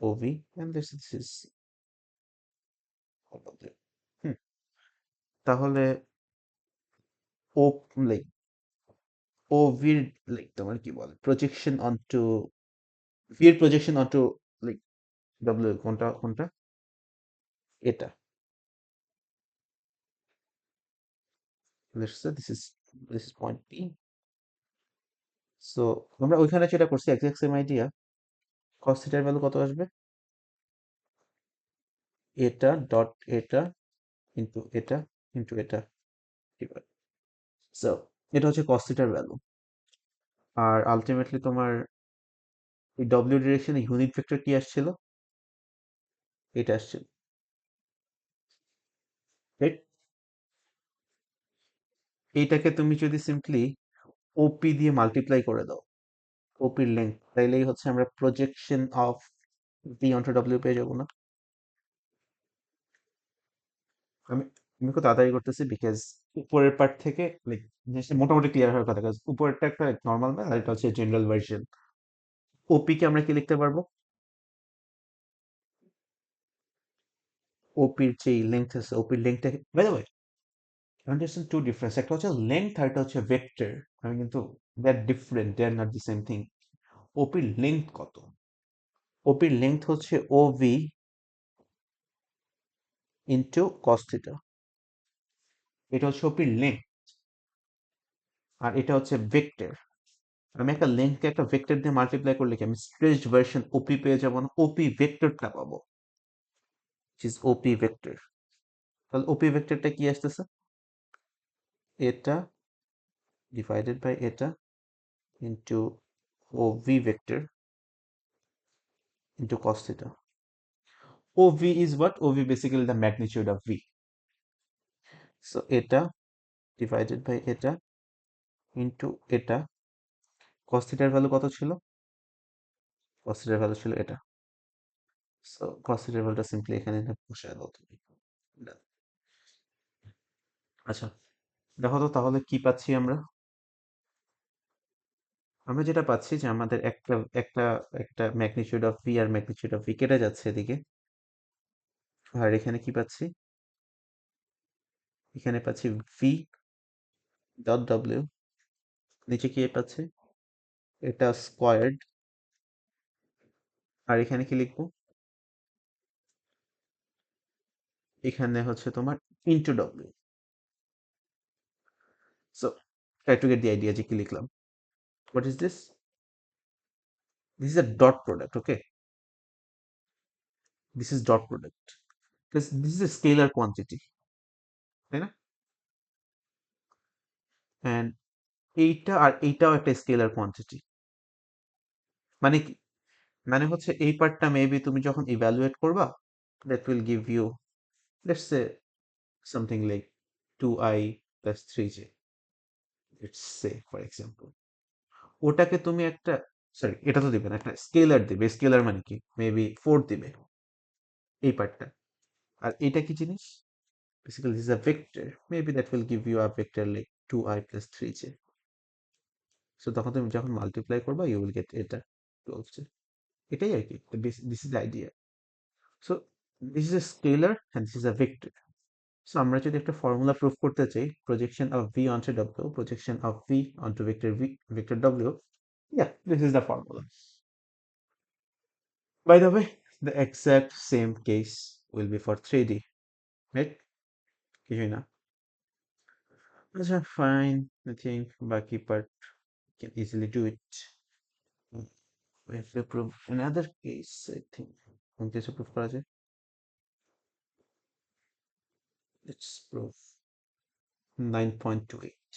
ov, and let's say this is all of them. হুম, তাহলে ও like ov এর like তোমার কি বলে projection অনটু v এর projection অনটু like w, কোনটা কোনটা? এটা। let's say this is point p. So আমরা ওইখানে যেটা করছি এক্সাক্ট সেম আইডিয়া। cos থিটার ভ্যালু কত আসবে? এটা ডট এটা ইন্টু এটা ইন্টু এটা, ঠিক আছে? সো এটা হচ্ছে cos থিটার ভ্যালু। আর আলটিমেটলি তোমার এই ডব্লিউ ডিরেকশনে ইউনিট ভেক্টর কি আসছিল? এটা আসছিল, রাইট? এইটাকে তুমি যদি সিম্পলি ওপি দিয়ে মাল্টিপ্লাই করে দাও, ওপির লেন্থ, তাইলেই হচ্ছে আমরা projection of V onto W পেয়ে যাবো না? আমি আমি খুব তাড়াতাড়ি করতেছি বিকজ উপরের পার্ট থেকে লাইক জিনিসটা মোটামুটি ক্লিয়ার হওয়ার কথা, কাজ উপরেরটা একটা নর্মাল ম্যাথ আর এটা হচ্ছে জেনারেল ভার্সন। ওপি কে আমরা কি লিখতে পারবো? ওপির যে লেন্থ আছে, ওপির লেন্থটাকে by the way understand two difference, একটা হচ্ছে লেন্থ আর একটা হচ্ছে ভেক্টর। আমি কিন্তু that different, they are not the same thing. ওপির লেন্থ কত? ওপির লেন্থ হচ্ছে ওভি ইন্টু কস থিটা, এটা হচ্ছে ওপির লেন্থ। আর এটা হচ্ছে ভেক্টর। আমি একটা লেন্থকে একটা ভেক্টর দিয়ে মাল্টিপ্লাই করলে কি আমি স্ট্রেচড ভার্সন ওপি পেয়ে যাবো না, ওপি ভেক্টরটা পাবো, which is ওপি ভেক্টর। তাহলে ওপি ভেক্টরটা কি আসতেছে? এটা ডিভাইডেড বাই এটা into OV vector into cos theta. OV is what? OV basically the magnitude of V. So এটা ডিভাইডেড বাই এটা ইন্টু এটা, cos theta এর ভ্যালু কত ছিল? cos theta এর ভ্যালু ছিল এটা। সো cos theta এর ভ্যালুটা সিম্পলি এখানে বসায় দাও তুমি। Done. আচ্ছা, দেখো তো তাহলে কি পাচ্ছি আমরা? আমরা যেটা পাচ্ছি যে আমাদের একটা একটা একটা ম্যাগনিটিউড অফ ভি আর ম্যাগনিটিউড অফ ভি কেটে যাচ্ছে এদিকে। আর এখানে কি পাচ্ছি? এখানে পাচ্ছি ভি ডট ডব্লিউ, নিচে কি পাচ্ছি? এটা স্কোয়ার্ড, আর এখানে কি লিখবো? এখানে হচ্ছে তোমার into W. So try to get the idea যে কি লিখলাম। What is this? This is a dot product, okay? This is dot product, this is a scalar quantity, তাই না? অ্যান্ড এইটা আর এইটাও একটা স্কেলার কোয়ান্টিটি। মানে কি? মানে হচ্ছে এই পার্টটা মেবি তুমি যখন ইভ্যালুয়েট করবা, that will give you, let's say something like 2i plus 3j, let's say for example। ওটাকে তুমি একটা, সরি এটা তো দিবে না, একটা স্কেলার দিবে। স্কেলার মানে কি? মেবি 4 দিবে এই পার্টটা। আর এটা কি জিনিস? Basically this is a vector, maybe that will give you a vector like 2i plus 3j। So তখন তুমি যখন মাল্টিপ্লাই করবা ইউ উইল গেট এটা 12j। এটাই আর কি, this is the idea. So this is a scalar and this is a vector. So আমরা যদি একটা ফর্মুলা প্রুফ করতে চাই, projection of V onto w, projection of V onto vector w, yeah, this is the formula. By the way, the exact same case will be for 3D, right? কিছুই না। আচ্ছা fine, I think বাকি part can easily do it. We have to prove another case, I think. কোন কেসে proof করা যায়? Let's prove 9.28.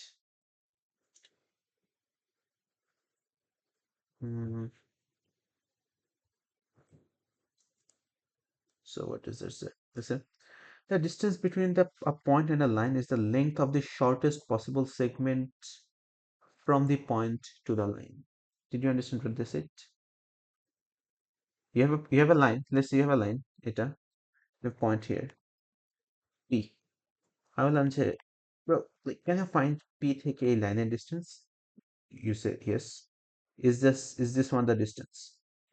Hmm. So what is this? Listen, the distance between a point and a line is the length of the shortest possible segment from the point to the line. Did you understand what they said? You have a line. Let's say you have a line. Eta, the point here, P. I will answer, bro. Like, can you find P থেকে এই লাইনের distance? You said yes. Is this one the distance?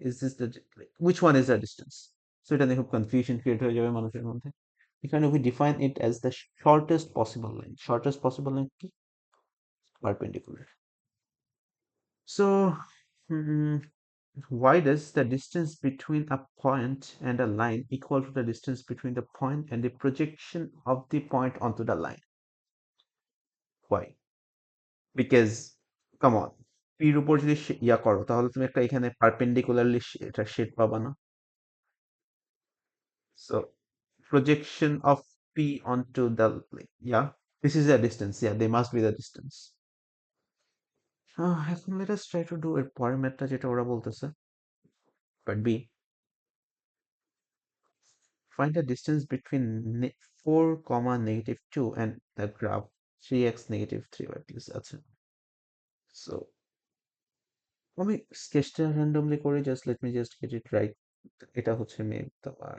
Is this the like, which one is the distance? So এটা নিয়ে খুব confusion create হয়ে যাবে মানুষের মধ্যে। এখানে we define it as the shortest possible line. Shortest possible line কি? Perpendicular. So, hmm, why does the distance between a point and a line equal to the distance between the point and the projection of the point onto the line? Why? Because, come on, p এর উপর যদি ইয়া করো তাহলে তুমি একটা এখানে perpendicularly এটা shade পাবা না? So projection of p onto the, yeah, this is a distance, yeah, they must be the distance. এখন let us try to do এর পরের ম্যাথটা যেটা ওরা বলতেছে, part b. Find the distance between 4 comma negative 2 and the graph 3x negative 3 at least আছে। So আমি স্কেচটা randomly করে just let me just get it right। এটা হচ্ছে মেয়ে তোমার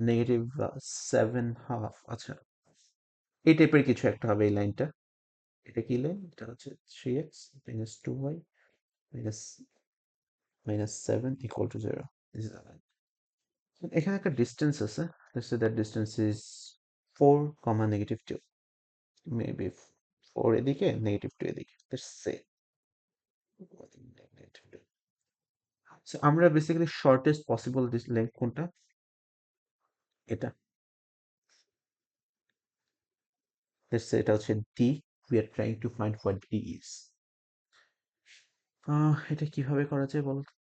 নেগেটিভ 7.5। আচ্ছা, এই টাইপের কিছু একটা হবে এই লাইনটা। এটা কি লাইন? এটা হচ্ছে 3x minus 2y minus minus 7 equal to 0। This is the line। এখানে একটা ডিস্টেন্স আছে, let's say that distance is 4 comma negative 2, maybe 4 এদিকে নেগেটিভ 2 এদিকে, let's say negative 2। So আমরা বেসিক্যালি শর্টেস্ট পসিবল লেন্থ কোনটা? এটা, let's say এটা হচ্ছে d। we are trying to find what D is. এটা কিভাবে করা যায় বলো তো?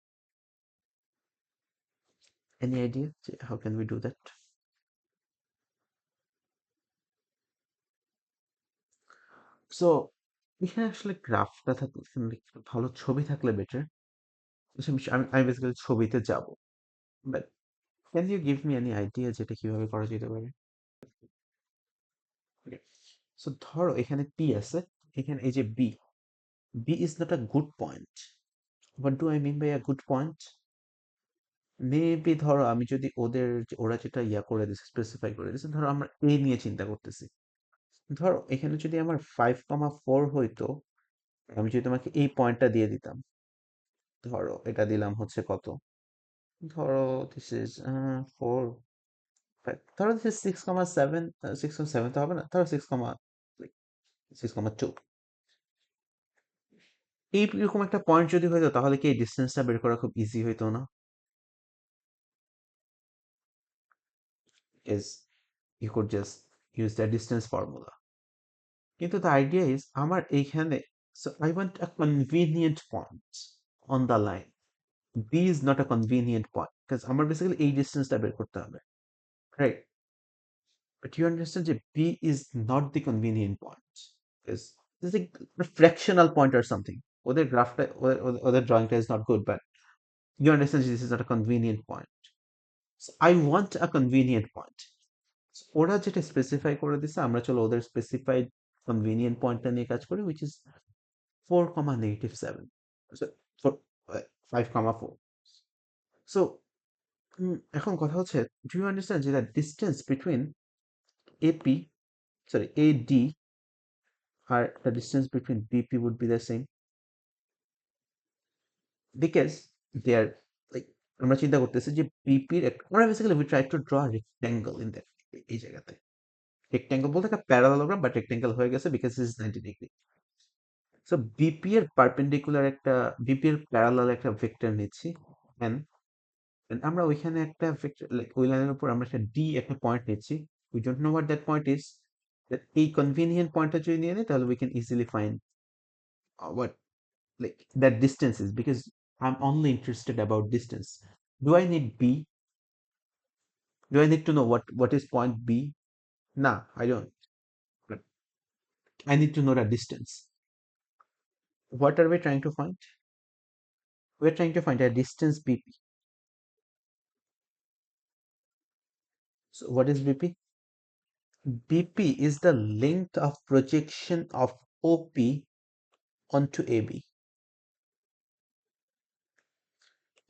Any idea? How can we do that? So এখানে আসলে গ্রাফটা থাকলে এখানে একটু ভালো ছবি থাকলে বেটার। আমি বেসিক্যালি ছবিতে যাব, but can you give me any idea যেটা কিভাবে করা যেতে পারে? সো ধরো এখানে পি আছে, এখানে এই যে B, B is not a good point. What do I mean by a good point? Maybe ধরো আমি যদি ওরা যেটা করে দিছে, স্পেসিফাই করে দিছে, ধরো আমরা এ নিয়ে চিন্তা করতেছি। ধরো এখানে যদি আমার 5,4 হইতো, আমি যদি তোমাকে এই পয়েন্টটা দিয়ে দিতাম, ধরো এটা দিলাম হচ্ছে কত, ধরো দিস ইজ 4 5, ধরো দিস ইজ 6,7, 6,7 তো হবে না, ধরো 6,2। এইরকম একটা পয়েন্ট যদি হইতো তাহলে কি এই ডিস্টেন্সটা বের করা খুব ইজি হইতো না? Is you could just use the distance formula. কিন্তু the idea is আমার এইখানে, so I want a convenient point on the line. B is not a convenient point because আমার basically এই ডিস্টেন্সটা বের করতে হবে, right? But you understand that B is not the convenient point because this is a fractional point or something. ওদের গ্রাফটা, ওদের drawingটা is not good, but you understand this is not a convenient point. So I want a convenient point. ওরা যেটা specify করে দিছে, আমরা চলো ওদের স্পেসিফাইড কনভিনিয়েন্ট পয়েন্টটা নিয়ে কাজ করি, which is 4,-7, so 5,4. So এখন কথা হচ্ছে, do you understand যে the distance between AP, sorry, AD R the distance between BP would be the same because they are like, আমরা চিন্তা করতেছি যে BP এর আমরা basically we try to draw a rectangle in that, এই জায়গাতে rectangle বলতে একটা প্যারালোগ্রাম, বাট রেক্ট্যাঙ্গেল হয়ে গেছে because is 90 degree. So BP এর পারপেন্ডিকুলার একটা, বিপি এর প্যারালাল একটা ভেক্টর নিচ্ছি এন, আমরা ওইখানে একটা ভেক্টর লাইক ওই লাইনের উপর আমরা একটা ডি একটা পয়েন্ট নিচ্ছি, we don't know what that point is. এই কনভিনিয়েন্ট পয়েন্টটা যদি নিয়ে নিই তাহলে we can easily find what like that distance is, because I'm only interested about distance. Do I need B? Do I need to know what is point B? Nah, I don't. But I need to know the distance. What are we trying to find? We're trying to find a distance BP. So what is BP? BP is the length of projection of OP onto AB.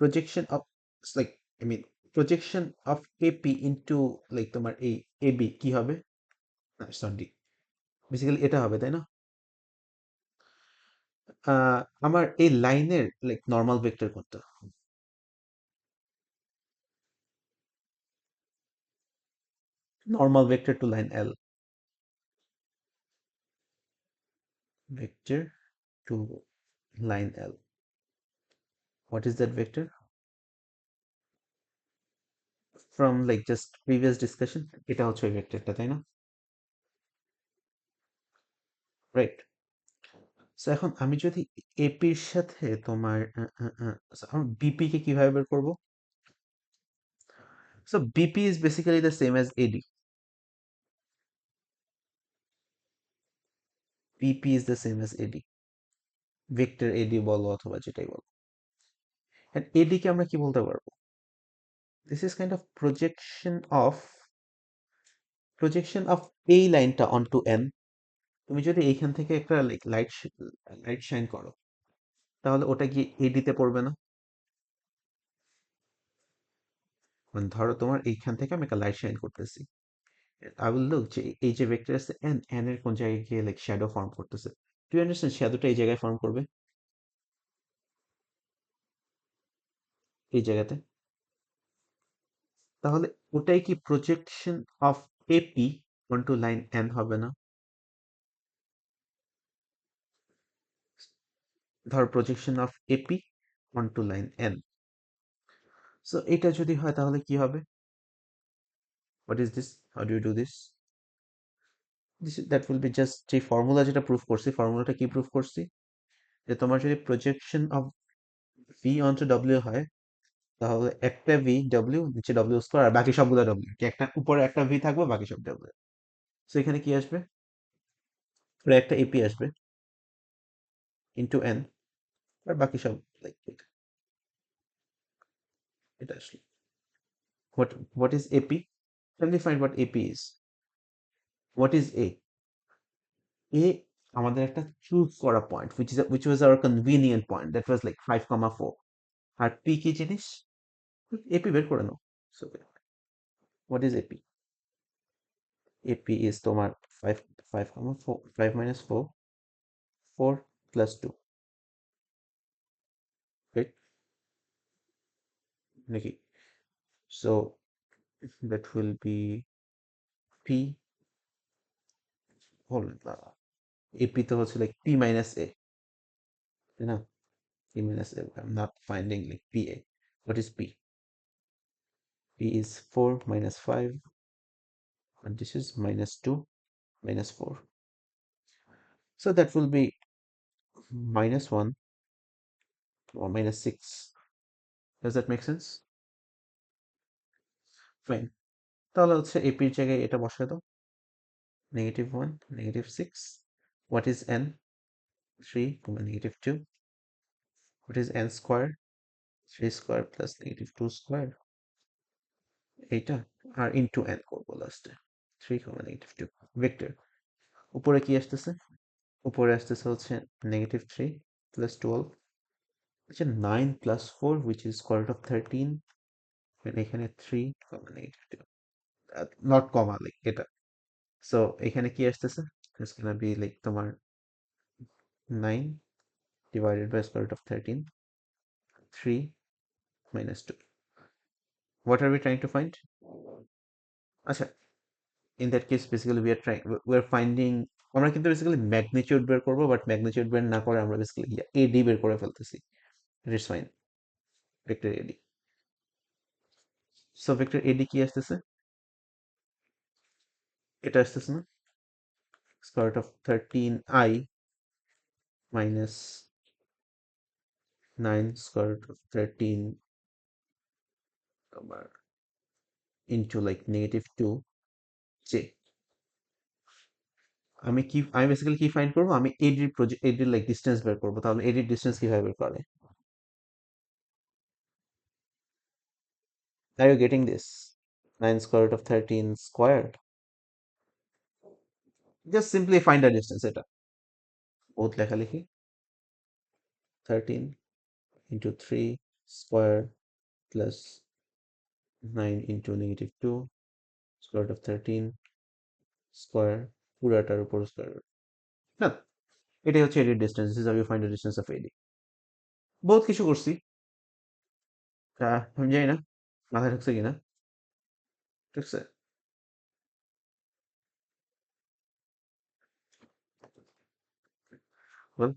Projection of, it's like, I mean, projection of AP into like তোমার এই AB কি হবে? না, sorry, basically এটা হবে তাই না? আমার এই লাইনের লাইক নর্মাল ভেক্টর কোনটা? Normal vector to line L. Vector to line L. What is that vector? From like just previous discussion, এটা হচ্ছে ওই ভেক্টরটা তাই না? রাইট। সো এখন আমি যদি এপির সাথে তোমার বিপি কে কিভাবে বের করব? So BP is basically the same as AD. BP is the same as AD, vector AD বলো অথবা যেটাই বলো। এন্ড এডি কে আমরা কি বলতে পারবো? This is kind of projection of এই লাইনটা অনটু এন। তুমি যদি এইখান থেকে একটা লাইক লাইট শাইন করো, তাহলে ওটা কি এডিতে পড়বে না? মানে ধরো তোমার এইখান থেকে আমি একটা লাইট শাইন করতেছি, I will look যে এই যে ভেক্টর আছে এন, এন এর কোন জায়গায় গিয়ে লাইক শ্যাডো ফর্ম করতেছে। Do you understand? শ্যাডোটা এই জায়গায় ফর্ম করবে, এই জায়গাতে। তাহলে ওটাই কি projection of AP onto line N হবে না? ধর projection of AP onto line N. So এটা যদি হয় তাহলে কি হবে? What is this? How do you do this? That will be just যে ফর্মুলা যেটা প্রুফ করছি, ফর্মুলাটা কি প্রুফ করছি, যে তোমার যদি প্রজেকশন অফ ভি অনটু ডব্লিউ হয়, তাহলে একটা ভি ডব্লিউ, নিচে ডব্লিউ স্কোয়ার, আর বাকি সবগুলো ডব্লিউ, একটা উপরে একটা ভি থাকবে, বাকি সব ডব্লিউ। সো এখানে কি আসবে, উপরে একটা এপি আসবে ইন্টু এন, আর বাকি সব লাইক এটা, এটা আসলে what is AP? Let me find what AP is. What is A? A আমাদের একটা চুজ করা point, which was our convenient point, that was like 5,4. আর P কি জিনিস? AP বের করে নাও। So what is AP? AP is তোমার 5, 5,4, 5 minus 4, 4 plus 2, right? নাকি? So that will be P whole, AP তো হচ্ছে like P minus A, তাই না? P minus A, I'm not finding like PA. What is P? P is 4 minus 5, and this is minus 2 minus 4. So that will be minus 1 or minus 6. Does that make sense? Fine. তাহলে হচ্ছে এপির জায়গায় এটা বসায় দাও, -1, -6. What is n? 3, -2. What is n square? 3 square plus -2 square. এইটা আর into n করবো লাস্টে, 3, -2 vector. উপরে কি আসতেছে? উপরে আসতেছে হচ্ছে -3 plus 12, আচ্ছা 9 plus 4, which is square root of 13, and এখানে 3, -2, not comma, like এটা। So এখানে কি আসতেছে? It's gonna be like তোমার 9 divided by square root of 13, 3 minus 2. What are we trying to find? আচ্ছা, in that case basically we're finding, আমরা কিন্তু basically magnitude বের করবো, বাট ম্যাগনিটিউড বের না করে আমরা বেসিক্যালি এডি বের করে ফেলতেছি। It is fine, vector AD. So vector AD কি আসতেছে? এটা আসতেছে না, square root of 13i minus 9 square root of 13 তোমার into like -2 j। আমি বেসিক্যালি কি ফাইন্ড করবো? আমি এডির লাইক ডিস্টেন্স বের করবো। তাহলে এডির ডিস্টেন্স কিভাবে বের করে? Are you getting this? 9 square root of 13 squared. Just simply find the distance, এটা বহুত লেখালেখি। 13 into 3 square plus 9 into -2 square root of 13 square, পুরাটার উপর স্কোয়ার রুট। না, এটাই হচ্ছে এডির distance. This is how you find the distance of AD. বহুত কিছু করছি, আমি জানি না মাথায় ঢুকছে কিনা, ঠিক আছে? Well,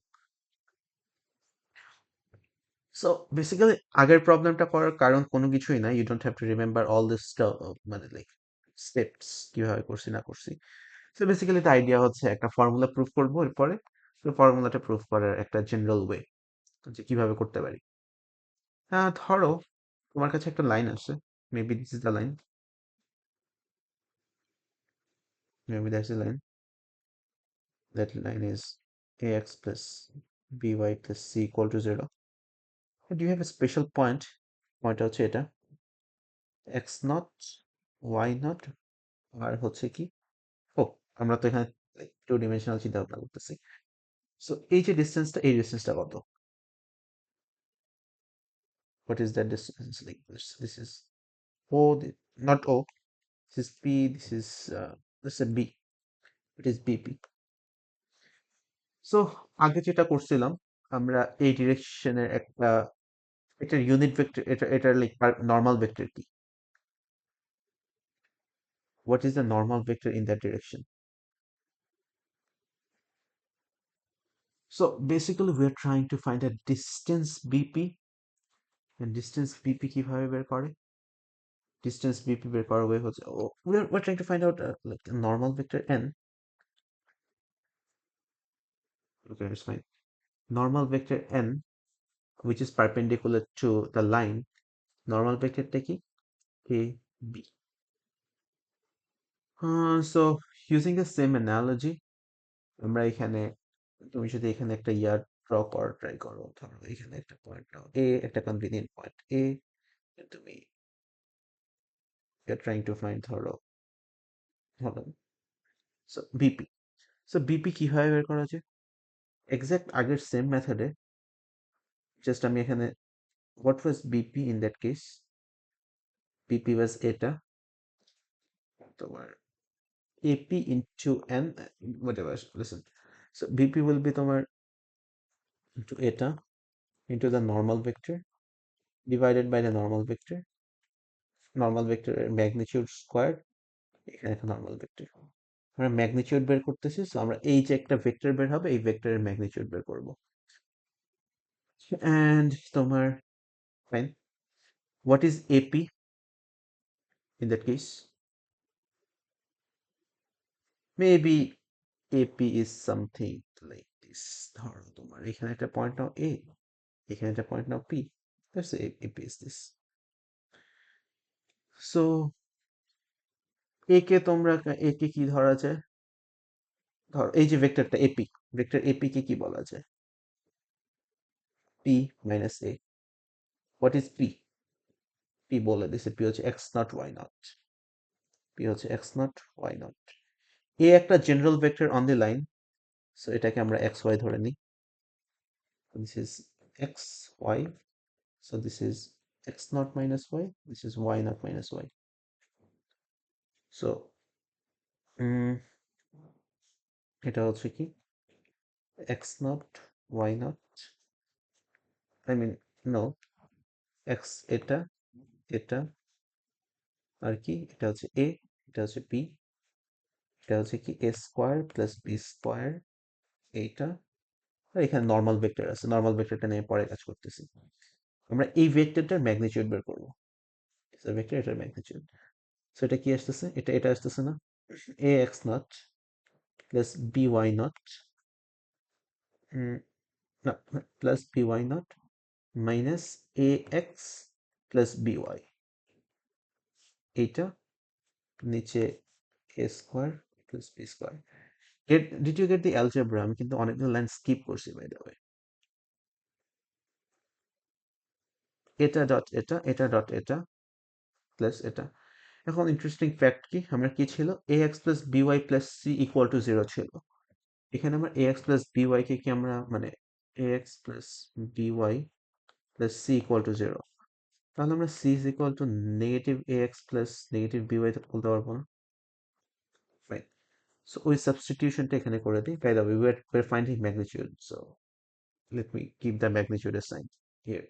সো বেসিক্যালি আগের প্রবলেমটা করার কারণ কোনো কিছুই না, you don't have to remember all this মানে লাইক স্টেপস কিভাবে করছি না করছি। সো বেসিক্যালি দ্য আইডিয়া হচ্ছে একটা ফর্মুলা প্রুফ করবো এরপরে, তো ফর্মুলাটা প্রুফ করার একটা জেনারেল ওয়ে যে কিভাবে করতে পারি। হ্যাঁ, ধরো তোমার কাছে একটা লাইন আসে, maybe this is the line, maybe that's the line, that line is ax plus by plus c equal to 0. But you have a special point, পয়েন্টটা হচ্ছে এটা x নট y নট, আর হচ্ছে কি, ও আমরা তো এখানে টু ডিমেনশনাল চিন্তা ভাবনা করতেছি। সো এই যে ডিস্টেন্সটা, এই ডিস্টেন্সটা কত? What is that distance? Like this is O, not O. This is P. This is B. It is BP. So আগে যেটা করছিলাম, আমরা এই ডিরেকশনের একটা, এটার ইউনিট ভেক্টর, এটার লাইক নর্মাল ভেক্টর কি? What is the normal vector in that direction? So basically we are trying to find a distance BP, and distance BP কিভাবে বের করে? Distance BP বের করার way হচ্ছে, we're trying to find out like a normal vector n, Okay, it's fine. Normal vector n, which is perpendicular to the line, normal vectorটা কি? A, B. So using the same analogy, আমরা এখানে, তুমি যদি এখানে একটা ইয়ার draw করার try করো, ধরো এখানে একটা পয়েন্ট নাও এ, একটা কনভিনিয়েন্ট পয়েন্ট এ, তুমি you're trying to find ধরো, ধরো সো বিপি। সো বিপি কিভাবে বের করা যায়? এক্সাক্ট আগের সেম মেথডে, জাস্ট আমি এখানে what was BP in that case? BP was এটা তোমার AP into n, whatever, listen. So BP will be তোমার into এটা into the normal vector divided by the normal vector এর magnitude squared, এখানে একটা normal vector। আমরা magnitude বের করতেছি, সো আমরা এই যে একটা ভেক্টর বের হবে, এই ভেক্টরের ম্যাগনিটিউড বের করব। এন্ড তোমার fine, what is AP in that case? Maybe AP is something like this. ধরো তোমার এখানে একটা পয়েন্ট নাও A, এখানে একটা point now P, let's say AP is this. So A কে তোমরা, A কে কি ধরা যায়? ধরো এই যে ভেক্টরটা AP, ভেক্টর AP কে কি বলা যায়? P minus A. What is P? P বলে দিছে, P হচ্ছে x naught y naught, P হচ্ছে x naught y naught। A একটা general vector on the line, so এটাকে আমরা xy ধরে নিই। This is xy, so this is x naught minus y, this is y naught minus y. So এটা হচ্ছে কি x naught y naught, I mean no, x এটা, এটা আর কি, এটা হচ্ছে a, এটা হচ্ছে b, এটা হচ্ছে কি a square plus b square, এইটা। আর এখানে নর্মাল ভেক্টর আছে, নর্মাল ভেক্টরটা নিয়ে পরে কাজ করতেছি। আমরা এই ভেক্টরটার ম্যাগনিটিউড বের করবো, ভেক্টর এটার ম্যাগনিটিউড। সো এটা কি আসতেছে, এটা আসতেছে না, ax naught plus by naught, না plus by naught minus ax plus by, এইটা নিচে a square plus b square. Did you get the algebra? আমি কিন্তু অনেকগুলো লাইন স্কিপ করছি বাই দ্য ওয়ে। এটা ডট এটা, এটা ডট এটা প্লাস এটা। এখন ইন্টারেস্টিং ফ্যাক্ট কি, আমরা কি ছিল, ax plus by plus c equal to 0 ছিল। এখানে আমরা ax প্লাস by কে কি আমরা মানে ax plus by plus c equal to 0, তাহলে আমরা c is equal to negative ax plus negative by তো বলতে পারবো না, ফাইন। সো ওই সাবস্টিটিউশনটা এখানে করে দিই। By the way we're finding magnitude, so let me keep the magnitude assigned here.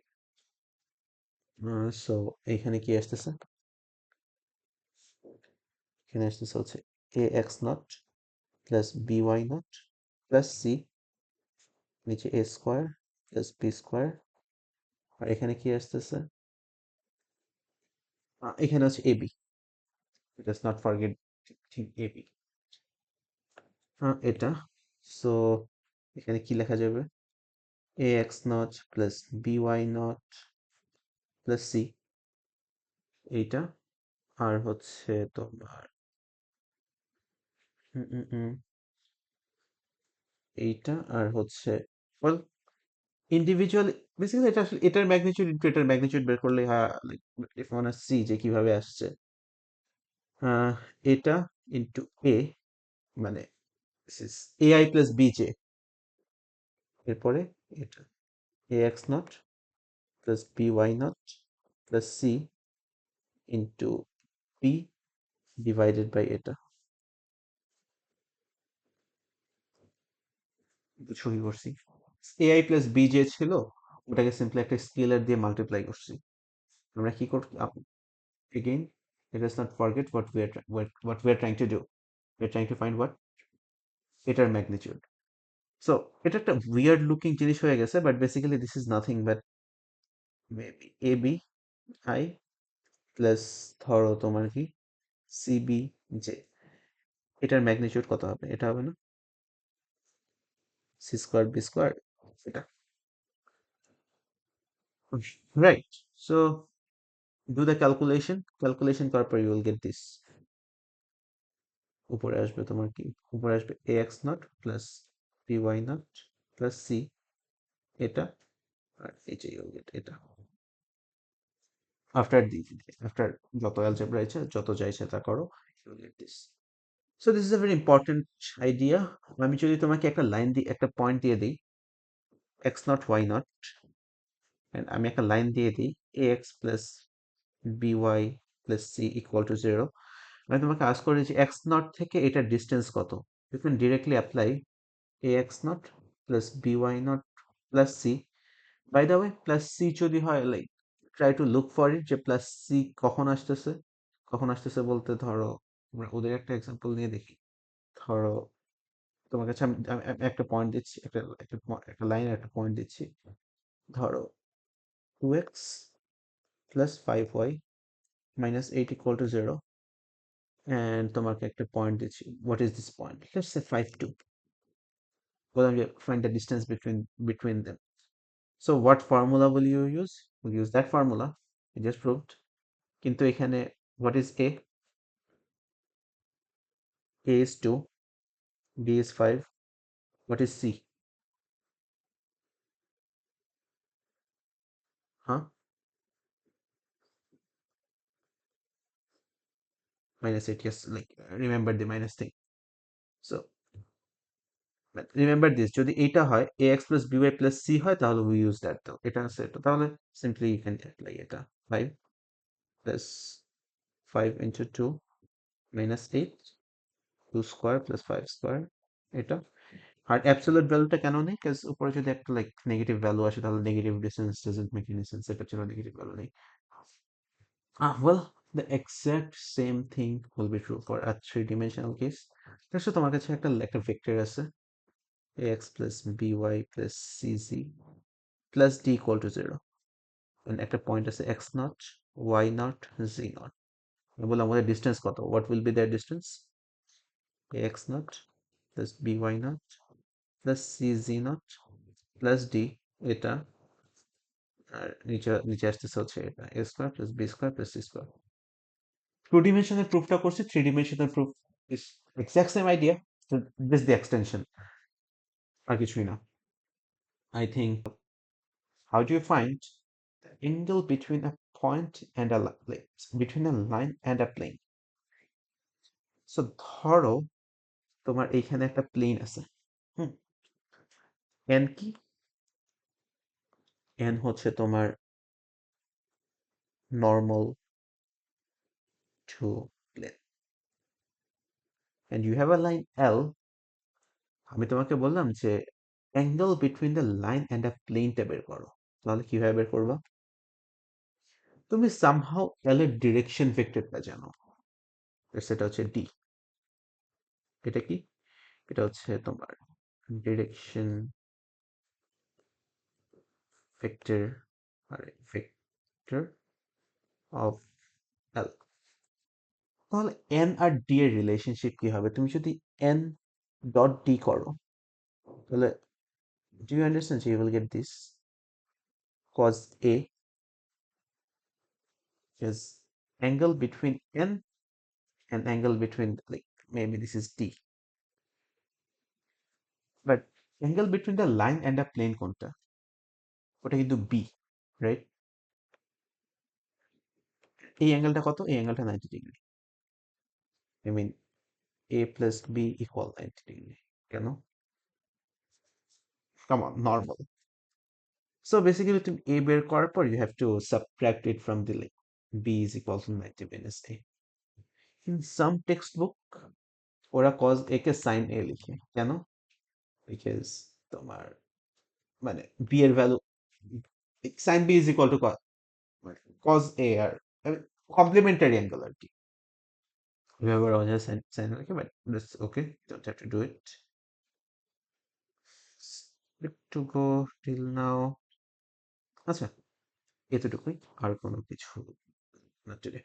So এখানে কি আসতেছে, এখানে আসতেছে হচ্ছে ax naught plus by naught plus c, নিচে a square plus b square, আর এখানে কি আসতেছে, এখানে হচ্ছে ab, let's not forget ab, এটা। সো এখানে কি লেখা যাবে, ax naught plus by naught plus c, এইটা। আর হচ্ছে তোমার উম, উম, উম, এইটা আর হচ্ছে well ইন্ডিভিজুয়াল, বেসিক্যালি এটা আসলে এটার ম্যাগনিটিউড ইনটু এটার ম্যাগনিটিউড বের করলে, হ্যাঁ ইফ ওয়ান সি যে কিভাবে আসছে, আহ, এটা ইনটু এ, মানে ai প্লাস bj, এরপরে এটা ax naught plus by naught plus c into p divided by এটা। সহি করছি, ai প্লাস bj ছিল, ওটাকে সিম্পলি একটা স্কেলার দিয়ে মাল্টিপ্লাই করছি। আমরা কি করছি again, let us not forget what we are trying to do. We are trying to find what, এটার ম্যাগনিটিউড। সো এটা একটা উইয়ার্ড লুকিং জিনিস হয়ে গেছে, but basically this is nothing but maybe AB I plus ধরো তোমার কি CB J, এটার ম্যাগনিটিউড কত হবে, এটা হবে না সি স্কোয়ার বি স্কোয়ার এটা, right? So do the calculation করার পর ইউ উইল গেট দিস। উপরে আসবে তোমার কি, উপরে আসবে a x naught plus B Y naught plus c এটা, আর এই যে ইউ উইল গেট এটা আফটার আফটার যত অ্যালজেব্রা আছে, যত যা ইচ্ছা তা করো, you will get this. So this is a very important idea. আমি যদি তোমাকে একটা লাইন দিই, একটা পয়েন্ট দিয়ে দিই x naught y naught, and আমি একটা লাইন দিয়ে দিই a x plus B y plus c equal to zero, আমি তোমাকে আস্ক করি যে এক্স নট থেকে এটার ডিস্টেন্স কত, you can directly apply A x naught plus B Y naught plus C. By the way plus C যদি হয়, like try to look for it যে প্লাস সি কখন আসতেছে। কখন আসতেছে বলতে ধরো আমরা ওদের একটা এক্সাম্পল নিয়ে দেখি। ধরো তোমার কাছে আমি একটা পয়েন্ট দিচ্ছি, একটা লাইন একটা পয়েন্ট দিচ্ছি। ধরো 2x plus 5y minus 8 equal to 0, and তোমাকে একটা পয়েন্ট দিচ্ছি, what is this point, let's say 5 2, বললাম যে find the distance between them. So what formula will you use? We'll use that formula we just proved. কিন্তু এখানে what is a? A is 2, b is 5, what is c? Huh? Minus 8, yes, like remember the minus thing. So but remember this, যদি এটা হয় ax plus by plus c হয় তাহলে we use that, তো এটা আছে, এটা তাহলে simply you can apply এটা 5 plus 5 into 2 minus 8, 2 square plus 5 square এটা। আর অ্যাবসলিউট ভ্যালুটা কেন নেই, কাজ উপরে যদি একটা লাইক নেগেটিভ ভ্যালু আসে তাহলে negative distance doesn't make any sense, এটা ছিল নেগেটিভ ভ্যালু নেই। Well, the exact same thing will be true for a three-dimensional case. দেখো তোমার কাছে একটা ভেক্টর আছে ax plus by plus cz plus d equal to 0, and একটা point আছে x naught y naught z naught, বলে আমাদের ডিস্টেন্স কত, what will be their distance? ax naught plus by naught plus cz naught plus d, এটা, আর নিচে নিচে আসতেছে হচ্ছে এটা a square plus b square plus c square. Two ডিমেনশনের প্রুফটা করছি, three dimensional proof is exact same idea, this the extension, আর কিছুই না। I think, how do you find the angle between a point and a line, between a line and a plane? So ধরো তোমার এইখানে একটা plane আছে, হুম, N কি, N হচ্ছে তোমার normal to plane, and you have a line L, আমি তোমাকে বললাম যে angle between the line and a প্লেনটা বের করো, তাহলে কিভাবে বের করবা? তুমি সামহাও এল এর ডিরেকশন ভেক্টরটা জানো, সেটা হচ্ছে ডি। এটা কি? এটা হচ্ছে তোমার ডিরেকশন ভেক্টর, আর ভেক্টর অফ এল। তাহলে এন আর ডি এর রিলেশনশিপ কি হবে? তুমি যদি এন ডট ডি করো তাহলে do you understand, you will get this cos A is angle between n and angle between, like maybe this is D, but angle between the line and a plane কোনটা? ওটা কিন্তু B, right? এই অ্যাঙ্গেলটা কত? এই অ্যাঙ্গেলটা 90 degree. I mean A plus B equal 90 degree. কেন? Come on, normal. So basically তুমি A বের করার পর you have to subtract it from the, like B is equal to 90 minus A. In some textbook ওরা cos A K sin A লিখে, কেন? Because তোমার মানে B এর ভ্যালু, sin B is equal to cos A আর complementary angle আর কি। Remember I was just saying, okay, but that's okay. Don't have to do it. Good to go till now. আচ্ছা, এতটুকুই, আর কোনো কিছু না today.